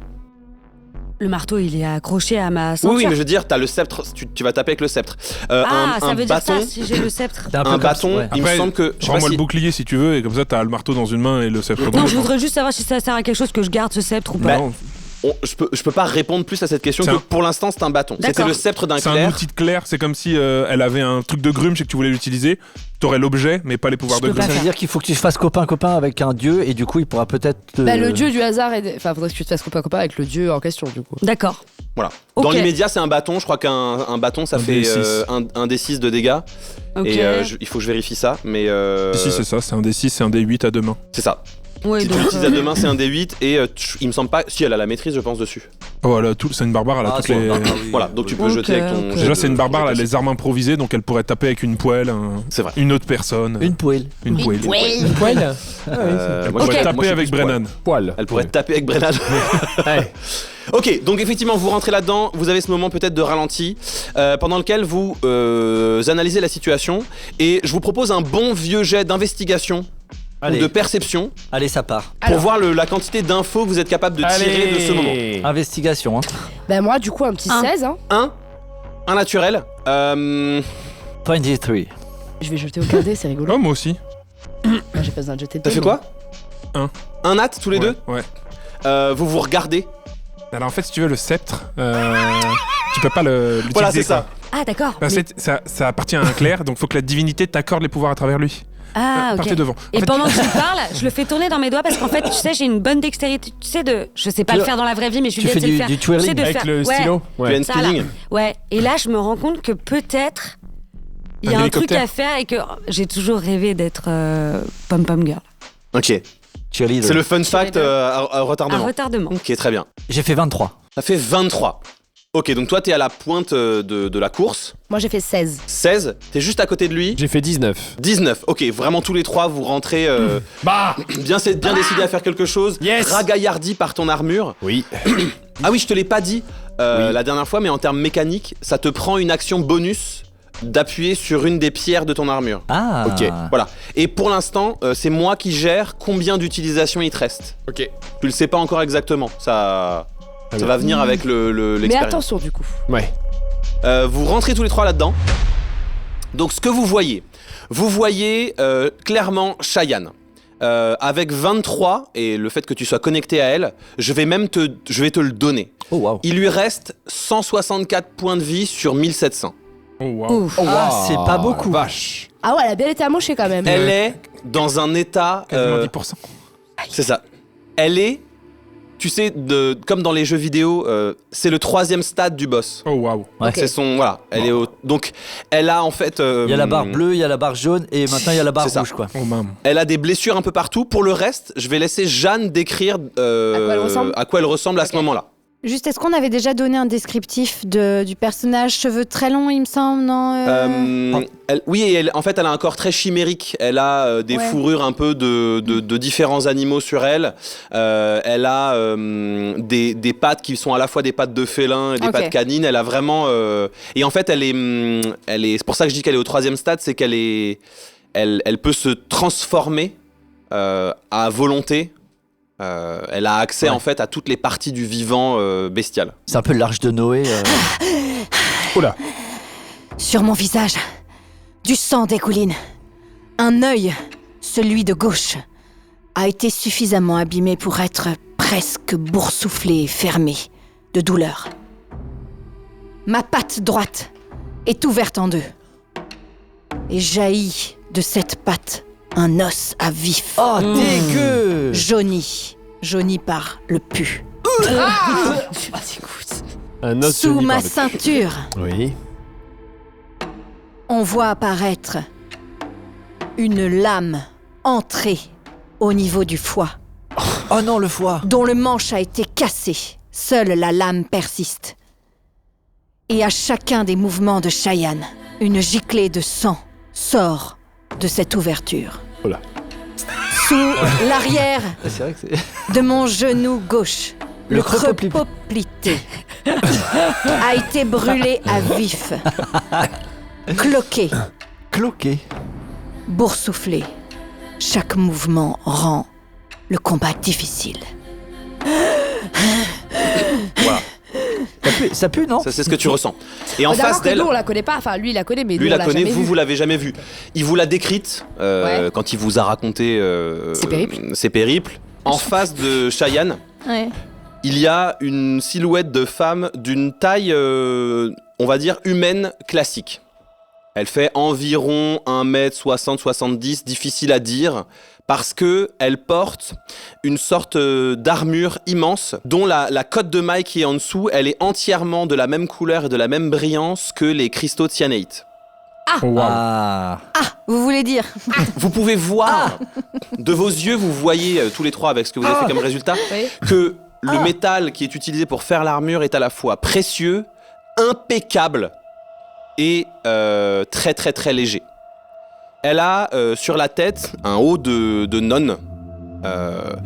Le marteau, il est accroché à ma ceinture. Oui, mais je veux dire, t'as le sceptre, tu vas taper avec le sceptre. Ah, ça un veut bâton, dire ça, si j'ai le sceptre. C'est un peu un comme bâton, ça, ouais. il me Après, semble que. Je sais pas Rends-moi si- le bouclier si tu veux, et comme ça, t'as le marteau dans une main et le sceptre dans Non, l'autre. je voudrais juste savoir si ça sert à quelque chose que je garde ce sceptre ou pas. Bah, Non, je peux pas répondre plus à cette question C'est que un- pour l'instant c'est un bâton. C'était D'accord. le sceptre d'un c'est un clerc. outil de Claire, c'est comme si elle avait un truc de grume, je sais que tu voulais l'utiliser. T'aurais l'objet, mais pas les pouvoirs Je de peux pas grume. Ça veut dire qu'il faut que tu fasses copain-copain avec un dieu et du coup il pourra peut-être. Bah, le dieu du hasard est. Enfin, faudrait que tu te fasses copain avec le dieu en question du coup. D'accord. Voilà. Ok. Dans l'immédiat, c'est un bâton. Je crois qu'un bâton, ça Un fait D6. un D6 de dégâts. Ok. Et il faut que je vérifie ça. Mais Si, c'est ça, c'est un D6, c'est un D8 à deux mains. c'est ça. Ouais, Si tu donc, l'utilises à deux mains, c'est un D8. Et il me semble pas. Si elle a la maîtrise, je pense, dessus. Oh, c'est une barbare, elle a toutes les. Voilà, donc tu peux Ok, jeter avec ton. ok. Déjà, c'est une barbare, elle a les armes improvisées, donc elle pourrait taper avec une poêle, C'est vrai. une autre personne. Une poêle. Une poêle. Poil Moi, Elle je pourrait suis- moi, taper je suis avec plus poil. Brennan. Poil. Elle pourrait taper avec Brennan. Ouais. Ok, donc effectivement, vous rentrez là-dedans, vous avez ce moment peut-être de ralenti, pendant lequel vous analysez la situation, et je vous propose un bon vieux jet d'investigation ou Allez, de perception allez, ça part. pour voir la quantité d'infos que vous êtes capable de tirer de ce moment. Investigation. Hein. Bah, moi du coup, un petit 16, hein. Un naturel. 23. Je vais jeter aucun dé, c'est rigolo. Oh, moi aussi. Moi, j'ai pas besoin de jeter de T'as dé, fait mais- quoi Un. Un nat tous les deux. Ouais. Vous vous regardez. Alors, en fait, si tu veux, le sceptre, tu peux pas l'utiliser. Voilà, c'est ça. Ah, d'accord. Parce que ça appartient à un clerc, donc faut que la divinité t'accorde les pouvoirs à travers lui. Ah, ok. Partez devant. Et En fait, pendant que tu parles, je le fais tourner dans mes doigts parce qu'en fait, tu sais, j'ai une bonne dextérité. Tu sais, je sais pas Tu le faire dans la vraie vie, mais je suis tu bien fais de le du- faire. du twirling Tu sais, de Avec faire. le Ouais, stylo. Tu as Ouais. une ça, là. spinning. Ouais. Et là, je me rends compte que peut-être il y a Un un truc hélicoptère. à faire et que j'ai toujours rêvé d'être pom-pom girl. Ok. Cheerleader. C'est le fun fact à Un retardement. retardement. Ok, très bien. J'ai fait 23. Ça fait 23. Ok, donc toi, t'es à la pointe de la course. Moi, j'ai fait 16. 16, t'es juste à côté de lui. J'ai fait 19. 19, ok, vraiment tous les trois, vous rentrez Bah bien décidé à faire quelque chose, Yes. ragaillardi par ton armure. Oui. Ah oui, je te l'ai pas dit Oui. la dernière fois, mais en termes mécaniques, ça te prend une action bonus d'appuyer sur une des pierres de ton armure. Ah. Ok. Voilà. Et pour l'instant, c'est moi qui gère combien d'utilisation il te reste. Ok. Tu le sais pas encore exactement, ça va venir avec Mais l'expérience. attention du coup. Ouais. Vous rentrez tous les trois là-dedans. Donc ce que vous voyez clairement Cheyenne. Avec 23 et le fait que tu sois connecté à elle, je vais te le donner. Oh waouh. Il lui reste 164 points de vie sur 1700. Oh, wow. Ouf. Ah, c'est pas beaucoup. Vache. Ah ouais, elle a bien été amochée quand même. Elle est dans un état... Quasiment 10%. c'est ça. Elle est, tu sais, comme dans les jeux vidéo, c'est le 3e stade du boss. Oh, waouh. Ouais. Ok. C'est son... Voilà. Elle est donc, elle a en fait... Il y a la barre bleue, il y a la barre jaune et maintenant il y a la barre C'est ça. rouge quoi. Oh, mam. Elle a des blessures un peu partout. Pour le reste, je vais laisser Jeanne décrire elle ressemble à quoi elle ressemble à ce Ok. moment-là. Juste, est-ce qu'on avait déjà donné un descriptif du personnage? Cheveux très longs, il me semble, non En fait, elle a un corps très chimérique. Elle a des fourrures un peu de différents animaux sur elle. Elle a des pattes qui sont à la fois des pattes de félin et des pattes canines. Elle a vraiment... Et en fait, elle est... C'est pour ça que je dis qu'elle est au 3e stade, c'est elle peut se transformer à volonté. Elle a accès en fait à toutes les parties du vivant bestial. C'est un peu l'arche de Noé. Oula. Sur mon visage, du sang dégouline. Un œil, celui de gauche, a été suffisamment abîmé pour être presque boursouflé et fermé de douleur. Ma patte droite est ouverte en 2. Et jaillit de cette patte un os à vif. Oh, dégueu! Jauni par le pu. Un os Sous ma ceinture, Oui. on voit apparaître une lame entrée au niveau du foie, Oh non, le foie! dont le manche a été cassé. Seule la lame persiste. Et à chacun des mouvements de Cheyenne, une giclée de sang sort de cette ouverture. Oh là. Sous l'arrière C'est vrai que c'est... de mon genou gauche, le creux poplité a été brûlé à vif. Cloqué, boursouflé. Chaque mouvement rend le combat difficile. Voilà. Ça pue, non? Ça, c'est ce que tu ressens. Et en face d'elle... Nous, on la connaît pas. Enfin, lui, il la connaît, mais Lui, nous, on la l'a connaît, jamais vue. vous l'avez jamais vu. Il vous l'a décrite quand il vous a raconté ses périples. En face de Cheyenne, il y a une silhouette de femme d'une taille, on va dire, humaine classique. Elle fait environ 1m60-70, difficile à dire, parce que elle porte une sorte d'armure immense, dont la cotte de maille qui est en dessous, elle est entièrement de la même couleur et de la même brillance que les cristaux de cyanéite. Vous voulez dire? Vous pouvez voir, de vos yeux, vous voyez tous les trois avec ce que vous avez fait comme résultat, que le métal qui est utilisé pour faire l'armure est à la fois précieux, impeccable et très très très léger. Elle a sur la tête un haut de nonne.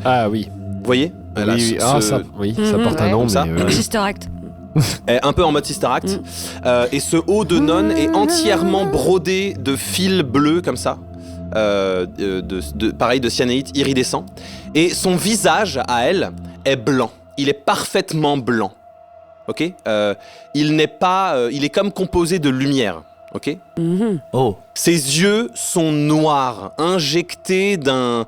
Ah oui. Vous voyez? Elle a ça porte un nom, ça. mais... Sister Act. Un peu en mode Sister Act. Et ce haut de nonne est entièrement brodé de fils bleus comme ça. Pareil, de cyanéite iridescent. Et son visage, à elle, est blanc. Il est parfaitement blanc. Ok? Il est comme composé de lumière. Ok? Ses yeux sont noirs, injectés d'un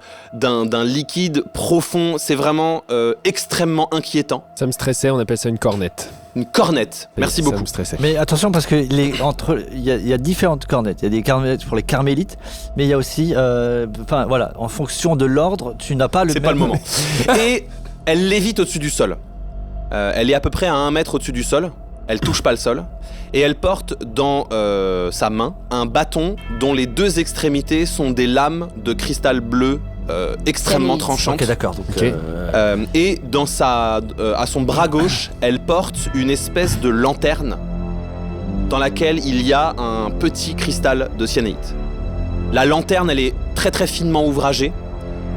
liquide profond. C'est vraiment extrêmement inquiétant. Ça me stressait, on appelle ça une cornette. Une cornette. Merci beaucoup. Ça me stressait. Mais attention, parce que il y a différentes cornettes. Il y a des cornettes pour les carmélites, mais il y a aussi, voilà, en fonction de l'ordre, tu n'as pas le même... C'est pas le moment. Et elle lévite au-dessus du sol. Elle est à peu près à 1 mètre au-dessus du sol. Elle touche pas le sol. Et elle porte dans sa main un bâton dont les 2 extrémités sont des lames de cristal bleu extrêmement tranchantes. Ok, d'accord. Donc, et à son bras gauche, elle porte une espèce de lanterne dans laquelle il y a un petit cristal de cyanéite. La lanterne, elle est très très finement ouvragée,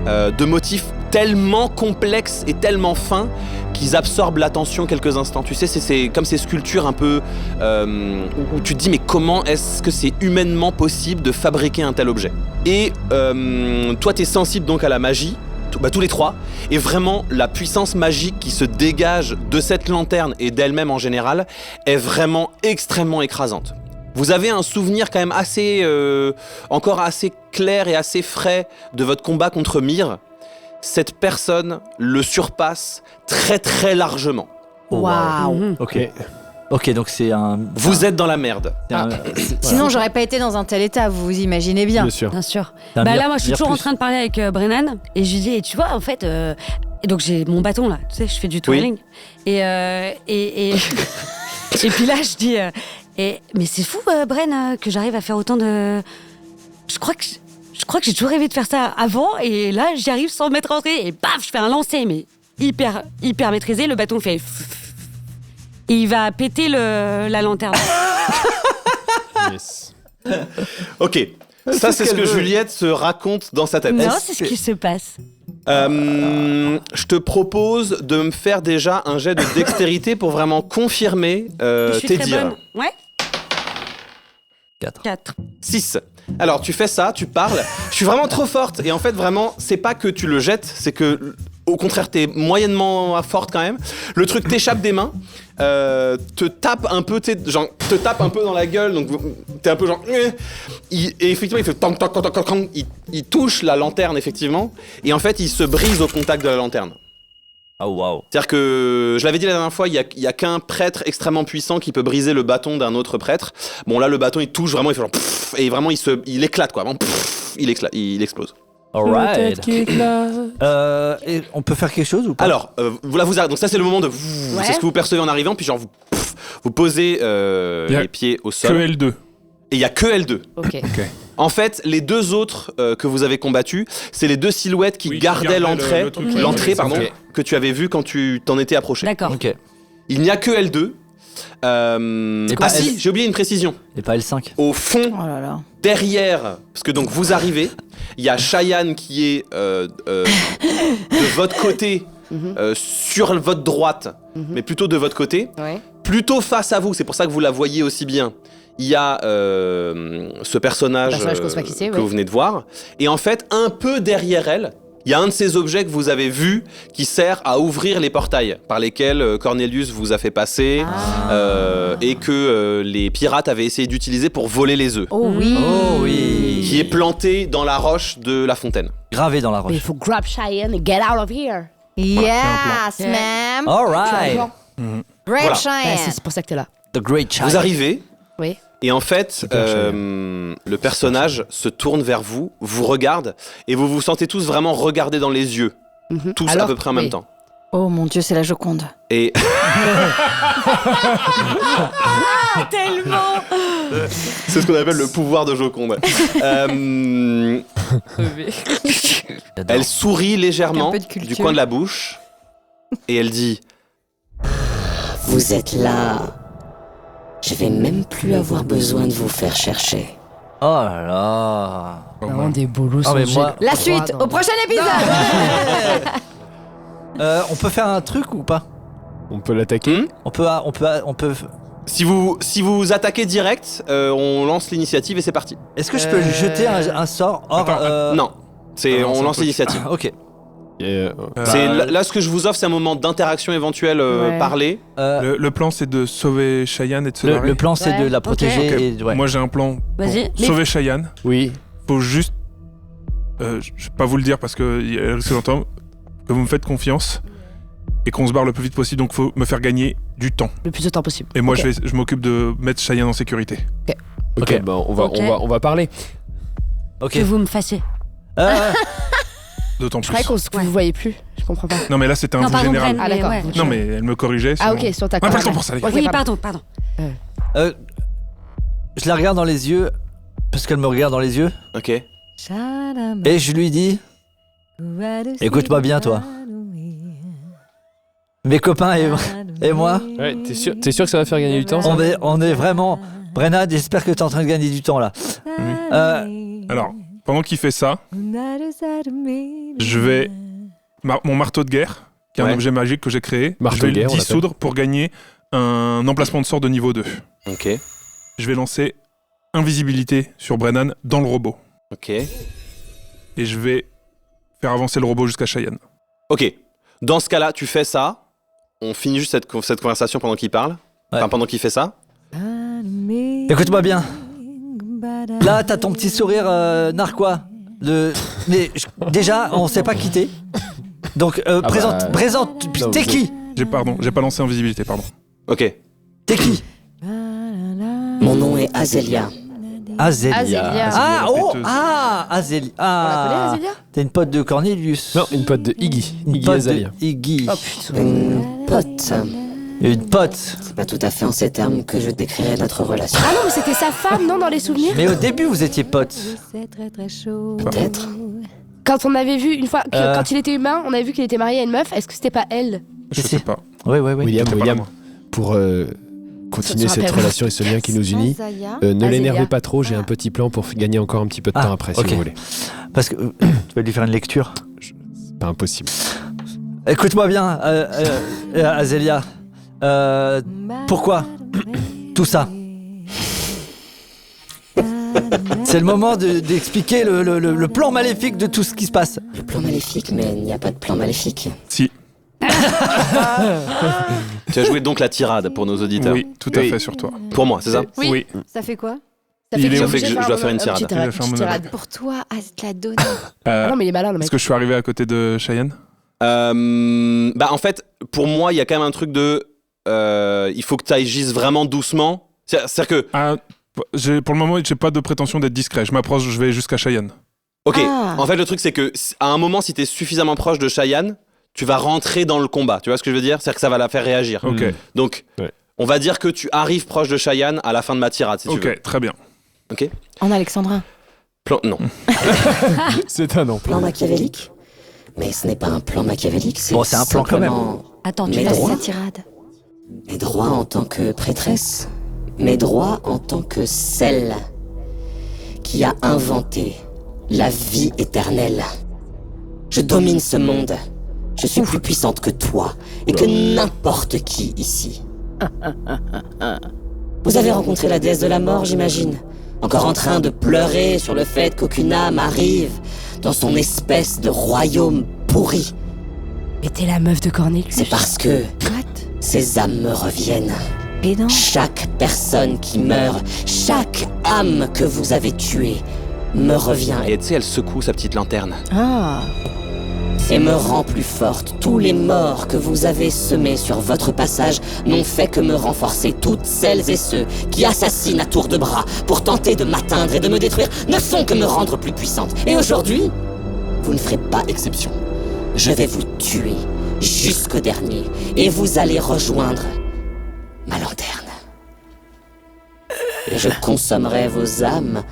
de motifs tellement complexes et tellement fins qu'ils absorbent l'attention quelques instants. Tu sais, c'est comme ces sculptures un peu où tu te dis mais comment est-ce que c'est humainement possible de fabriquer un tel objet? Et toi, t'es sensible donc à la magie, tous les trois, et vraiment la puissance magique qui se dégage de cette lanterne et d'elle-même en général est vraiment extrêmement écrasante. Vous avez un souvenir quand même encore assez clair et assez frais de votre combat contre Myr. Cette personne le surpasse très très largement. Waouh. Ok, donc c'est un... Vous êtes dans la merde. Sinon, j'aurais pas été dans un tel état, vous vous imaginez bien. Bien sûr. Là, moi, je suis toujours en train de parler avec Brennan, et je lui dis, et tu vois, en fait... Et donc, j'ai mon bâton, là, tu sais, je fais du twirling. Et puis là, je dis... mais c'est fou, Bren, que j'arrive à faire autant de... Je crois que j'ai toujours rêvé de faire ça avant, et là, j'y arrive sans m'être rentré, et paf, je fais un lancer, mais hyper maîtrisé, le bâton fait... Et il va péter la lanterne. Yes. Ok. Ça, c'est ce que Juliette se raconte dans sa tête. Non, c'est ce qui se passe. Je te propose de me faire déjà un jet de dextérité pour vraiment confirmer Je suis tes très dires. bonne. Ouais. 4. 6. Alors, tu fais ça, tu parles. Je suis vraiment trop forte. Et en fait, vraiment, c'est pas que tu le jettes, c'est que, au contraire, t'es moyennement forte quand même. Le truc t'échappe des mains, te tape un peu, te tape un peu dans la gueule. Donc, t'es un peu genre. Et effectivement, il fait tang, tang, tang, tang, tang. Il touche la lanterne, effectivement. Et en fait, il se brise au contact de la lanterne. Oh waouh. C'est-à-dire que, je l'avais dit la dernière fois, il y a qu'un prêtre extrêmement puissant qui peut briser le bâton d'un autre prêtre. Bon là, le bâton, il touche vraiment, il fait genre pff, et vraiment, il éclate quoi. Vraiment, pff, il explose. Alright. Et on peut faire quelque chose ou pas? Alors, là, vous arrêtez. Donc ça, c'est le moment de. C'est ce que vous percevez en arrivant, puis genre vous posez les pieds au sol. Que L2. Et il y a que L2. Ok. En fait, les deux autres que vous avez combattus, c'est les deux silhouettes qui gardaient l'entrée, le truc. l'entrée, Ok. pardon, Ok. que tu avais vu quand tu t'en étais approché. D'accord. Ok. Il n'y a que L2. pas Si, L- j'ai oublié une précision. Et pas L5. Au fond, Oh là là. derrière, parce que donc vous arrivez, il y a Cheyenne qui est de votre côté, sur votre droite, mais plutôt de votre côté, Ouais. plutôt face à vous, c'est pour ça que vous la voyez aussi bien. Il y a ce personnage, Personnage qu'on sait pas qui c'est, que ouais. vous venez de voir, et en fait, un peu derrière elle, il y a un de ces objets que vous avez vu qui sert à ouvrir les portails par lesquels Cornelius vous a fait passer et que les pirates avaient essayé d'utiliser pour voler les œufs. Oh oui. Oh oui. Qui est planté dans la roche de la fontaine. Gravé dans la Mais roche. il faut grab Cheyenne et get out of here. Yes, ma'am. Alright. Great Voilà. Cheyenne. C'est pour ça que t'es là. The Great Child. Vous arrivez, Oui. et en fait, le personnage se tourne vers vous, vous regarde, et vous vous sentez tous vraiment regardés dans les yeux. Tous Alors, à peu près en même oui. temps. Oh mon Dieu, c'est la Joconde. Et Tellement. c'est ce qu'on appelle le pouvoir de Joconde. Elle sourit légèrement Un peu de culture. du coin de la bouche, et elle dit... Vous êtes là. Je vais même plus avoir besoin de vous faire chercher. Oh là là. Vraiment des bolos. Ah, mais moi- La suite, au prochain épisode. On peut faire un truc ou pas? On peut l'attaquer. On peut. Si vous attaquez direct, on lance l'initiative et c'est parti. Est-ce que je peux lui jeter un sort hors Attends, Non, c'est Ah non, on c'est lance un l'initiative. Ok. C'est là ce que je vous offre, c'est un moment d'interaction éventuelle Ouais. parler. Le plan, c'est de sauver Cheyenne et de se Le barrer. plan c'est Ouais. de la protéger Ok. et ouais. Moi, j'ai un plan pour Vas-y. sauver Cheyenne. Oui. Faut juste... je vais pas vous le dire parce que risque d'entendre que vous me faites confiance et qu'on se barre le plus vite possible, donc faut me faire gagner du temps. Le plus de temps possible. Et moi, Ok. je m'occupe de mettre Cheyenne en sécurité. Ok, bah, Ok. on va parler. Ok. Que vous me fassiez. D'autant Je plus. croyais que vous voyez plus. Je comprends pas. Non, mais là, c'était un Non, vous pardon, général. Bren, Ah, d'accord. ouais. Non, mais elle me corrigeait. Ah, sinon- ok, sur ta On a pas le carte. temps pour ça, les gars. Ok, Oui, pardon. pardon. Je la regarde dans les yeux parce qu'elle me regarde dans les yeux Ok. et je lui dis écoute-moi bien toi. Mes copains et moi, Ouais, t'es sûr que ça va faire gagner du temps ça on est vraiment. Brennan, j'espère que t'es en train de gagner du temps là. Alors, pendant qu'il fait ça, je vais... mon marteau de guerre, qui est un Ouais. objet magique que j'ai créé, Marteau je vais de guerre, le on dissoudre pour gagner un emplacement de sort de niveau 2. Ok. Je vais lancer invisibilité sur Brennan dans le robot. Ok. Et je vais faire avancer le robot jusqu'à Cheyenne. Ok. Dans ce cas-là, tu fais ça. On finit juste cette conversation pendant qu'il parle. Enfin, pendant qu'il fait ça. Écoute-moi bien. Là, t'as ton petit sourire narquois. Mais déjà, on s'est pas quitté. Donc, présente. Non, T'es vous qui? J'ai pas lancé invisibilité, pardon. Ok. T'es qui? Mon nom est Azélia. Azélia. Azélia. Ah, La oh, péteuse. Azélia. On la connaît, Ah, Azélia? t'es une pote de Cornelius. Non, une pote de Iggy. Une Iggy pote Azalea. de Iggy. Oh putain. Une pote. Une pote. C'est pas tout à fait en ces termes que je décrirais notre relation. Ah non, mais c'était sa femme, non, dans les souvenirs? Mais au début, vous étiez potes. Peut-être. Quand on avait vu, une fois, Euh. quand il était humain, on avait vu qu'il était marié à une meuf. Est-ce que c'était pas elle? Je sais pas. Oui. William, C'était pas William. moi. pour continuer Ça te cette rappelle. relation et ce lien qui nous unit, Azaya. ne Azélia. l'énervez pas trop, j'ai un petit plan pour gagner encore un petit peu de temps après, si ok. vous voulez. Parce que tu vas lui faire une lecture. C'est pas impossible. Écoute-moi bien, Azélia. Pourquoi tout ça? C'est le moment d'expliquer le plan maléfique de tout ce qui se passe. Le plan maléfique, mais il n'y a pas de plan maléfique. Si. Tu as joué donc la tirade pour nos auditeurs. Oui, tout à fait sur toi. Pour moi, c'est ça? Oui. Ça fait quoi? Ça Il fait est que obligé que je dois faire une tirade. petite Il va faire un monologue. Pour toi, à te la donner. Ah non, mais il est malin, le mec. Est-ce que je suis arrivé à côté de Cheyenne? En fait, pour moi, il y a quand même un truc de... il faut que tu agisses vraiment doucement. C'est-à-dire que... Pour le moment, j'ai pas de prétention d'être discret. Je m'approche, je vais jusqu'à Cheyenne. Ok, Ah. en fait, le truc, c'est que à un moment, si tu es suffisamment proche de Cheyenne, tu vas rentrer dans le combat. Tu vois ce que je veux dire? C'est-à-dire que ça va la faire réagir. Ok, Donc, Ouais. on va dire que tu arrives proche de Cheyenne à la fin de ma tirade, si tu veux. ok, très bien. Ok. En alexandrin. Non. C'est un nom. Plan machiavélique? Mais ce n'est pas un plan machiavélique, c'est Bon, c'est un plan quand même. simplement Attends, tu Mais vas droit. Sa tirade. mes droits en tant que prêtresse, mes droits en tant que celle qui a inventé la vie éternelle. Je domine ce monde. Je suis plus puissante que toi et que n'importe qui ici. Vous avez rencontré la déesse de la mort, j'imagine. Encore en train de pleurer sur le fait qu'aucune âme arrive dans son espèce de royaume pourri. Mais t'es la meuf de Cornelius. C'est parce que What? ces âmes me reviennent. Pédant. Chaque personne qui meurt, chaque âme que vous avez tuée, me revient Et tu sais, elle secoue sa petite lanterne. Ah. et me rend plus forte. Tous les morts que vous avez semés sur votre passage n'ont fait que me renforcer. Toutes celles et ceux qui assassinent à tour de bras pour tenter de m'atteindre et de me détruire ne font que me rendre plus puissante. Et aujourd'hui, vous ne ferez pas exception. Je vais vous tuer jusqu'au dernier et vous allez rejoindre ma lanterne. Et je consommerai vos âmes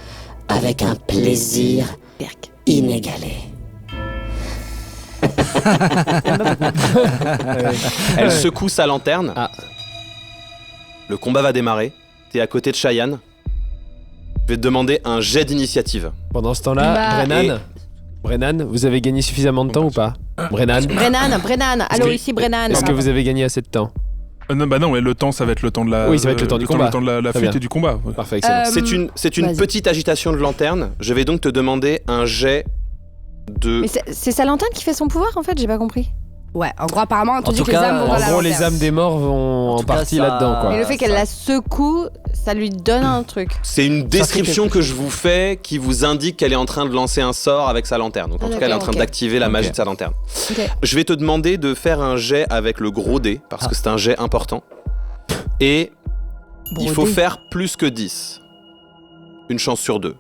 avec un plaisir inégalé. Elle secoue sa lanterne. Ah. Le combat va démarrer. T'es à côté de Cheyenne. Je vais te demander un jet d'initiative. Pendant ce temps-là, Bah, Brennan, vous avez gagné suffisamment de temps ou pas? Brennan, Brennan, allô, que- ici Brennan. est-ce que vous avez gagné assez de temps? Non, bah non, mais le temps, ça va être le temps de la. Oui, ça va être le temps du combat. Le temps de la Très fuite bien. et du combat. Ouais. Parfait, excellent. C'est une vas-y. petite agitation de lanterne. Je vais donc te demander un jet de... Mais c'est sa lanterne qui fait son pouvoir en fait, j'ai pas compris. Ouais, en gros, apparemment, on te En dit tout que les cas, âmes vont en dans la En gros, les lanterne. âmes des morts vont en tout cas, partie ça- là-dedans, quoi. Mais le fait qu'elle la secoue, ça lui donne un truc. C'est une description quelque que je vous fais qui vous indique qu'elle est en train de lancer un sort avec sa lanterne. Donc en Ah, tout cas, elle est en train d'accord, ok. d'activer la magie Ok. de sa lanterne. Ok. Je vais te demander de faire un jet avec le gros dé, parce que c'est un jet important. Et il faut faire plus que 10. Une chance sur 2.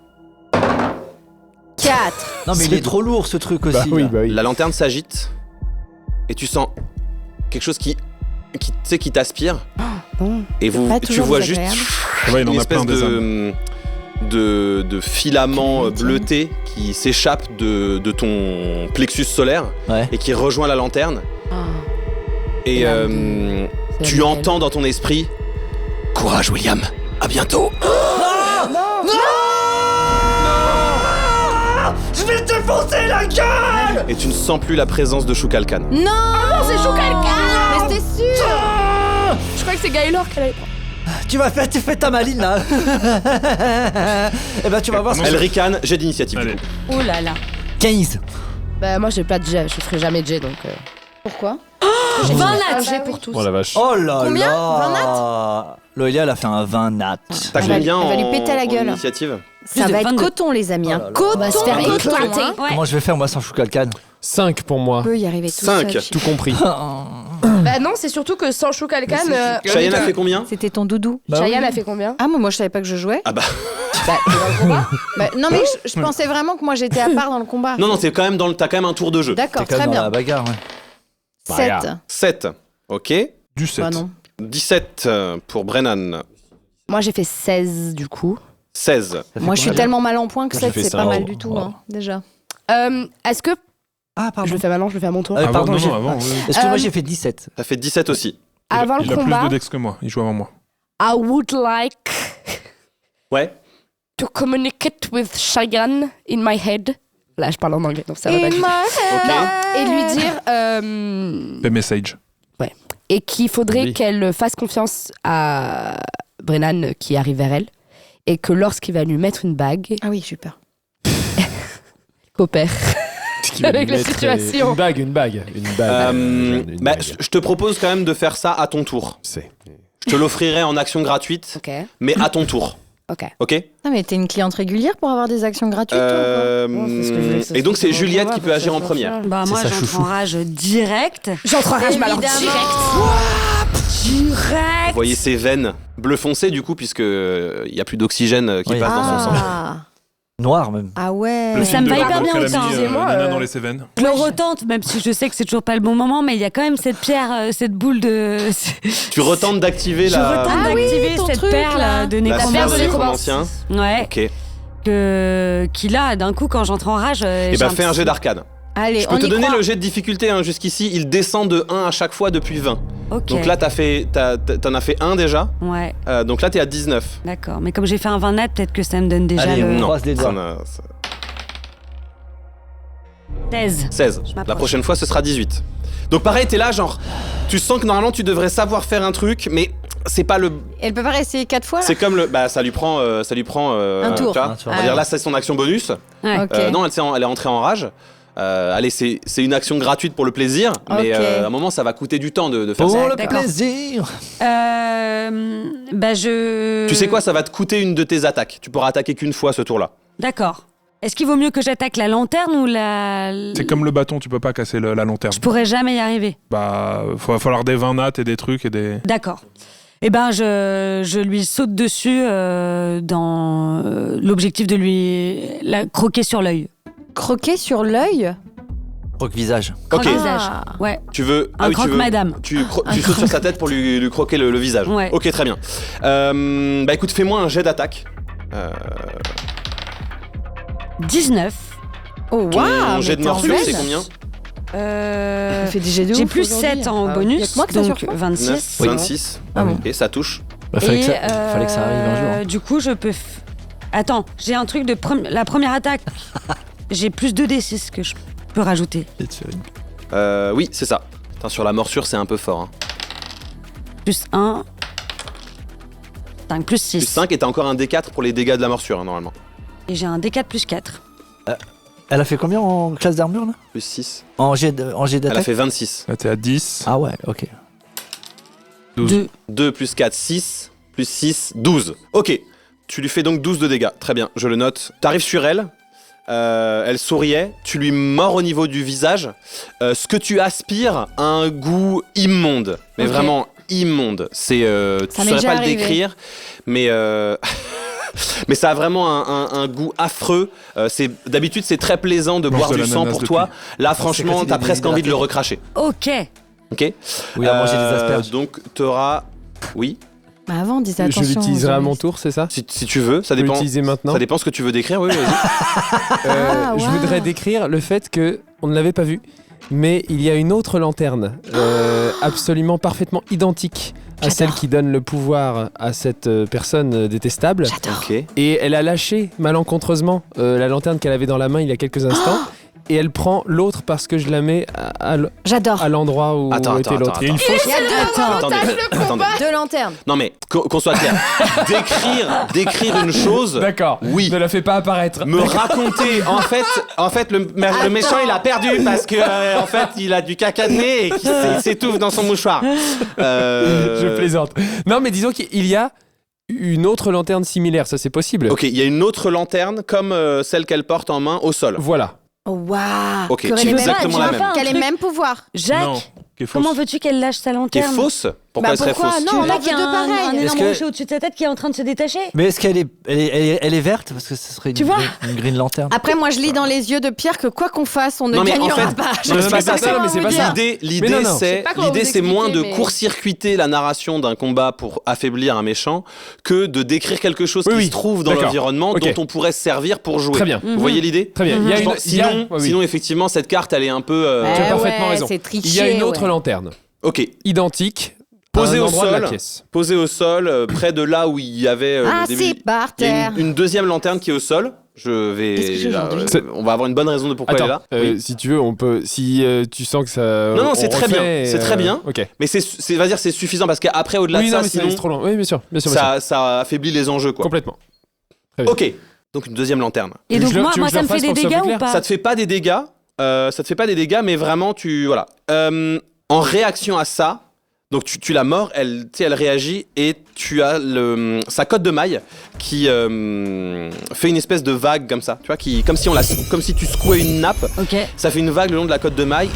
4. Non, mais il est trop lourd ce truc aussi. Bah oui, là. bah oui. La lanterne s'agite et tu sens quelque chose qui tu sais, qui t'aspire. Bon. Et Pas tu toujours vois juste désagréable. Ouais, il en une a plein espèce des âmes. de filament bleuté qui s'échappe de ton plexus solaire Ouais. et qui rejoint la lanterne. Et C'est tu la entends dans ton esprit « Courage, William, à bientôt !» Je vais te foncer la gueule. Et tu ne sens plus la présence de Shukalkan. Non, c'est Shukalkan. Mais c'était sûr. Je crois que c'est Gaylor qu'elle avait. Tu fais ta maline là. Eh ben tu vas voir. Elle ricane, jet d'initiative. Allez. Oh là là. 15. Bah, moi, j'ai pas de jet. Je ferai jamais de jet donc. Pourquoi J'ai 20 un nats. jet pour tous. Oh la vache. Oh là Combien là. 20 Loelia, elle a fait un 20 nat. T'as Elle combien va- elle va lui en- péter la en gueule. initiative Ça de va être 22. coton les amis, hein. Oh là là. Coton, On va se faire coton, éclater. hein. Ouais. Comment je vais faire moi sans Shukalkan? 5 pour moi. On peut y arriver tout 5. seul. Tout compris. Bah, non, c'est surtout que sans Shukalkan. Cheyenne a fait combien? C'était ton doudou. Bah Cheyenne oui. a fait combien? Ah moi je savais pas que je jouais. Ah bah... Bah, t'es dans le combat. Bah, non mais je pensais vraiment que moi j'étais à part dans le combat. Non, t'es quand même t'as quand même un tour de jeu. D'accord, T'es quand très même dans la bien. bagarre, ouais. 7. 7. Ok. Du 7. Bah non. 17 pour Brennan. Moi, j'ai fait 16 du coup. 16. Ça fait Moi je suis combien? tellement mal en point que Moi, j'ai 7 fait c'est pas cinq. mal du tout Oh. hein, déjà. Est-ce que. Ah Je pardon. le fais maintenant, je le fais à mon tour. Ah, Avant, pardon, non, j'ai- non, avant. Oui. Parce que moi j'ai fait 17. Ça fait 17 aussi. Avant le il a plus combat, de dex que moi, il joue avant moi. I would like Ouais. to communicate with Cheyenne in my head. Là, je parle en anglais, donc ça va pas. Ok. Et lui dire Le message. et qu'il faudrait Oui. qu'elle fasse confiance à Brennan qui arrive vers elle et que lorsqu'il va lui mettre une bague, Ah oui, j'ai eu peur. coopère. Qui va lui Avec la mettre, situation. Une bague. Une Bah, bague. je te propose quand même de faire ça à ton tour. C'est. Je te l'offrirai en action gratuite, Ok, mais à ton tour. ok. Ok. Ah, mais t'es une cliente régulière pour avoir des actions gratuites, toi, c'est ce que je voulais que ça Et donc soit c'est pour Juliette moi, qui pour peut que agir ça en soit première. ça. Bah, C'est moi, sa j'entre chouchou. en rage direct. J'entre en rage, mais alors Évidemment. Direct. Vous voyez ses veines bleu foncé du coup puisque il y a plus d'oxygène qui Oui. passe dans son sang. Noir même. Ah ouais. Le ça film me de va hyper Laurent bien Calamy, autant. Excusez-moi, Nana dans les Cévennes. Je le retente, même si je sais que c'est toujours pas le bon moment, mais il y a quand même cette pierre, cette boule de. Tu retentes d'activer Je la. retente Ah oui, d'activer ton cette truc, perle là. de La nécromancie. sphère de de nécromancien. Ouais. Ok. Qui là, d'un coup, quand j'entre en rage. Et bah fais un jet d'arcane. Allez, Je on peux te y donner croit. le jet de difficulté hein, jusqu'ici. Il descend de 1 à chaque fois depuis 20. Ok. Donc là t'en as fait 1 déjà. Ouais, Donc là t'es à 19. d'accord. Mais comme j'ai fait un 20 net, peut-être que ça me donne déjà Allez, le. on croise les Ça doigts. n'a- 16. 16. Je m'approche. La prochaine fois ce sera 18. Donc pareil t'es là genre. Tu sens que normalement tu devrais savoir faire un truc mais c'est pas le. Elle peut pas rester 4 fois là. C'est comme le. Bah ça lui prend. Un tour. tu vois, Un tour. On va dire là c'est son action bonus. Ouais. Ok. Non, elle est entrée en rage. Allez, c'est une action gratuite pour le plaisir, mais Ok. à un moment, ça va coûter du temps de faire Pour ça. le D'accord. plaisir. Bah je. Tu sais quoi, ça va te coûter une de tes attaques. Tu pourras attaquer qu'une fois ce tour-là. D'accord. Est-ce qu'il vaut mieux que j'attaque la lanterne ou la. C'est comme le bâton, tu peux pas casser la lanterne. Je pourrais jamais y arriver. Bah, va falloir des 20 nats et des trucs et des. D'accord. Eh ben, je lui saute dessus dans l'objectif de lui la croquer sur l'œil. Croquer sur l'œil. Croque-visage. Croque Ok. visage. Ouais. Tu veux. Un croque madame. Tu sautes sur sa tête pour lui croquer le visage. Ouais. Ok, très bien. Bah écoute, fais-moi un jet d'attaque. 19. Oh Ton waouh. jet de mais t'es en morsure, c'est veine. combien Euh, Elle fait des jets de J'ai ouf plus aujourd'hui. 7 en Ah, y a bonus, que moi que ça donc surprend. 26. 26. Ah bon. Ok, ça touche. Bah, fallait, que fallait que ça arrive un jour. Du coup, je peux. Attends, j'ai un truc de la première attaque. J'ai plus 2d6 que je peux rajouter. Oui, c'est ça. Putain, sur la morsure, c'est un peu fort. Hein. Plus 1. 5 plus 6. Plus 5 et t'as encore un D4 pour les dégâts de la morsure, hein, normalement. Et j'ai un D4 plus 4. Elle a fait combien en classe d'armure là? Plus 6. En jet Elle a d'attaque? fait 26. Là, t'es à 10. Ah ouais, ok. 12. 2. 2 plus 4, 6. Plus 6, 12. Ok. Tu lui fais donc 12 de dégâts. Très bien, je le note. T'arrives sur elle. Elle souriait. Tu lui mords au niveau du visage. Ce que tu aspires a un goût immonde. Mais Ok. vraiment immonde. C'est. Tu Ça m'est saurais déjà pas le arrivé. décrire. Mais. Mais ça a vraiment un goût affreux. D'habitude, c'est très plaisant de Mange boire de du sang l'ananas pour depuis. toi. Là, franchement, c'est t'as des presque envie de le déshydratés. recracher. Ok. Ok. Oui, à manger des asperges. Donc, t'auras. Oui. Bah avant, disais Je attention. l'utiliserai à mon zombies. tour, c'est ça? Si tu veux, ça Je peux dépend. l'utiliser maintenant. Ça dépend ce que tu veux décrire. Oui, vas-y. Ah, Je wow. voudrais décrire le fait que on ne l'avait pas vu, mais il y a une autre lanterne absolument parfaitement identique à celle qui donne le pouvoir à cette personne détestable. Ok. Et elle a lâché malencontreusement la lanterne qu'elle avait dans la main il y a quelques instants. Et elle prend l'autre parce que je la mets J'adore. à l'endroit où Attends, était attends, l'autre. attends. Et une fausse. Il y a deux, Attendez, attendez. deux lanternes. Non mais qu'on soit clair. décrire une chose. D'accord. Oui. Ne la fais pas apparaître. Me raconter. En fait, le méchant il a perdu parce que en fait il a du caca de nez et qu'il s'étouffe dans son mouchoir. Je plaisante. Non, mais disons qu'il y a une autre lanterne similaire, ça c'est possible. Ok, il y a une autre lanterne comme celle qu'elle porte en main au sol. Voilà. Oh waouh. Ok, Qui aurait tu les veux mêmes- exactement la tu veux même. pas Qui a les truc mêmes pouvoirs. Jacques, Non, qui est fausse. comment veux-tu qu'elle lâche sa Qui est lanterne? fausse? Pourquoi elle serait pourquoi fausse? non, Tu on veux en pas veut qu'il y a deux un pareils. énorme que- rocher au-dessus de sa tête qui est en train de se détacher? Mais est-ce qu'elle elle est verte? Parce que ce serait Tu vois une green lanterne. Après, moi, je lis dans les yeux de Pierre que quoi qu'on fasse, on ne Non, mais en gagnera fait- pas. Non, mais c'est pas ça, sais non, mais c'est vous pas dire. ça. L'idée, Mais non, non. c'est Je sais pas comment vous moins de expliquer, mais- court-circuiter la narration d'un combat pour affaiblir un méchant que de décrire quelque chose Oui, qui oui. se trouve dans D'accord. l'environnement Ok. dont on pourrait se servir pour jouer. Très bien. Vous voyez l'idée? Très bien. Il y a Je une, pense- il y a- sinon, ouais, oui. sinon, effectivement, cette carte, elle est un peu. Tu as Eh parfaitement ouais, raison. c'est triché, Il y a une autre ouais. lanterne, Ok. identique, posé un au endroit de la sol, pièce. posé au sol, près de là où il y avait le début. c'est par Il y a terre. une deuxième lanterne qui est au sol. Je vais. Qu'est-ce que j'ai aujourd'hui On va avoir une bonne raison de pourquoi elle est là. Oui. Si tu veux, on peut. Si tu sens que ça. Non, on c'est très bien. refait, C'est très bien. Ok. Mais va dire c'est suffisant parce qu'après au-delà Oui, de non, ça, mais sinon c'est trop long. Oui, bien sûr. ça affaiblit les enjeux quoi. Complètement. Très bien. Ok. Donc une deuxième lanterne. Et Tu donc, veux que moi, je ça le me fait refasse des pour que ce soit dégâts plus ou clair pas? Ça te fait pas des dégâts, mais vraiment voilà. En réaction à ça, donc tu la mords, elle réagit et tu as sa cotte de maille qui fait une espèce de vague comme ça, tu vois, comme si tu secouais une nappe. Ok. Ça fait une vague le long de la cotte de maille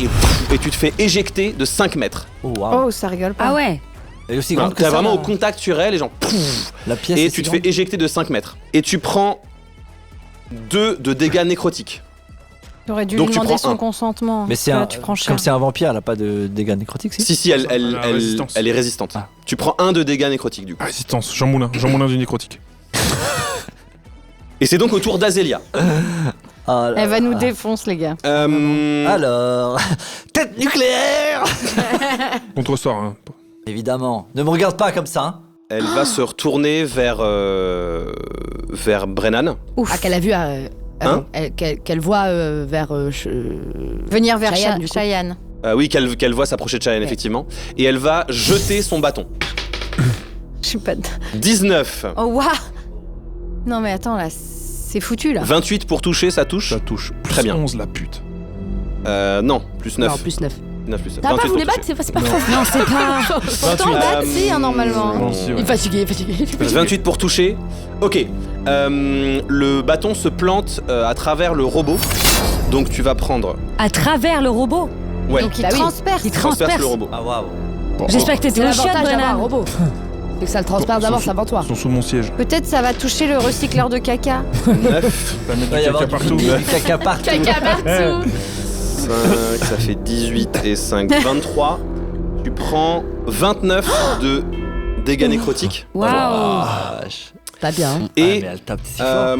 et tu te fais éjecter de 5 mètres. Oh, wow. Oh, ça rigole pas. Ah ouais. Elle est aussi Voilà, grande que t'es ça, vraiment là. au contact sur elle et genre La pièce et est tu te si fais grande. éjecter de 5 mètres. Et tu prends 2 de dégâts nécrotiques. T'aurais dû Donc lui tu demander prends son un. consentement. Mais c'est Là, un. tu prends cher. Comme c'est un vampire, elle a pas de dégâts nécrotiques, si Si, elle résistance. est résistante. Ah. Tu prends 1 de dégâts nécrotiques du coup. Résistance, Jean Moulin du nécrotique. Et c'est donc au tour d'Azélia. Ah là Elle va là. nous défoncer, les gars. Alors. Tête nucléaire. Contre-sort, hein. Évidemment. Ne me regarde pas comme ça. Hein. Elle va se retourner vers Brennan. Ouf. Ah, qu'elle a vu. Hein Qu'elle voit vers. Venir vers Cheyenne, du coup. Cheyenne. Oui, qu'elle voit s'approcher de Cheyenne, Ouais. effectivement. Et elle va jeter son bâton. Je suis pas. 19. Oh, waouh. Non, mais attends, là, c'est foutu, là. 28 pour toucher, ça touche. Ça touche. Plus Très bien. 11, la pute. Non, plus 9. Non, plus 9. 9 plus 9. T'as pas 28 voulu pour battre, toucher. c'est pas Non. faux. Non, c'est pas. Pourtant, battre, si, hein, normalement. Non, si, ouais. Il est fatigué. 28 pour toucher. Ok. Le bâton se plante à travers le robot. Donc tu vas prendre. À travers le robot. Ouais. Donc, il Bah oui. transperce. Il Transperce transperce. le robot. Ah waouh. J'espère que C'est t'étais au chiotte, l'avantage d'avoir un Brennan. robot. C'est que ça le transperce d'avance avant toi. Ils sont sous mon siège. Peut-être ça va toucher le recycleur de caca. 9, Ça va mettre Il va du y avoir caca du partout. pipi, du caca partout. Caca partout. 5, ça fait 18 et 5, 23. Tu prends 29 de dégâts nécrotiques. Waouh. Ah, vache. Pas bien. Hein. Et Ah, mais elle tape si fort.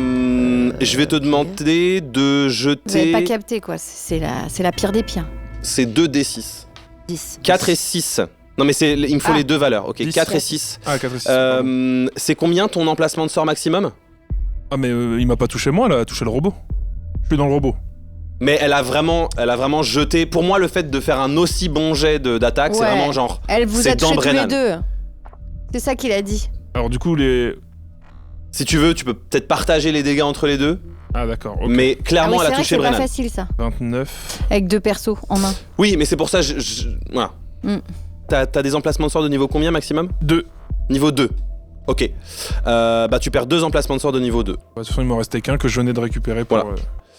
je vais te demander de Vous avez pas jeter capté, quoi. C'est la pire des pires. ces 2 D6. 10. 4 et 6. Non, mais il me faut Ah. les deux valeurs. Ok, 10. 4 et 6. Ah, 4 et 6. pardon. C'est combien ton emplacement de sort maximum? Ah, mais il m'a pas touché moi, elle a touché le robot. Je suis dans le robot. Mais elle a vraiment jeté. Pour moi, le fait de faire un aussi bon jet d'attaque, c'est Ouais. vraiment genre. Elle vous C'est a touché dans tous les Brennan. deux. C'est ça qu'il a dit. Alors, du coup, les. Si tu veux, tu peux peut-être partager les dégâts entre les deux. Ah, d'accord. ok. Mais clairement, ah oui, elle a c'est touché vrai que c'est Brennan. pas facile, ça. 29. Avec 2 persos en un. Oui, mais c'est pour ça, voilà. Mm. T'as des emplacements de sort de niveau combien maximum? 2. Niveau 2. Ok. Bah tu perds 2 emplacements de sort de niveau 2. De toute façon, il m'en restait qu'un que je venais de récupérer pour Voilà.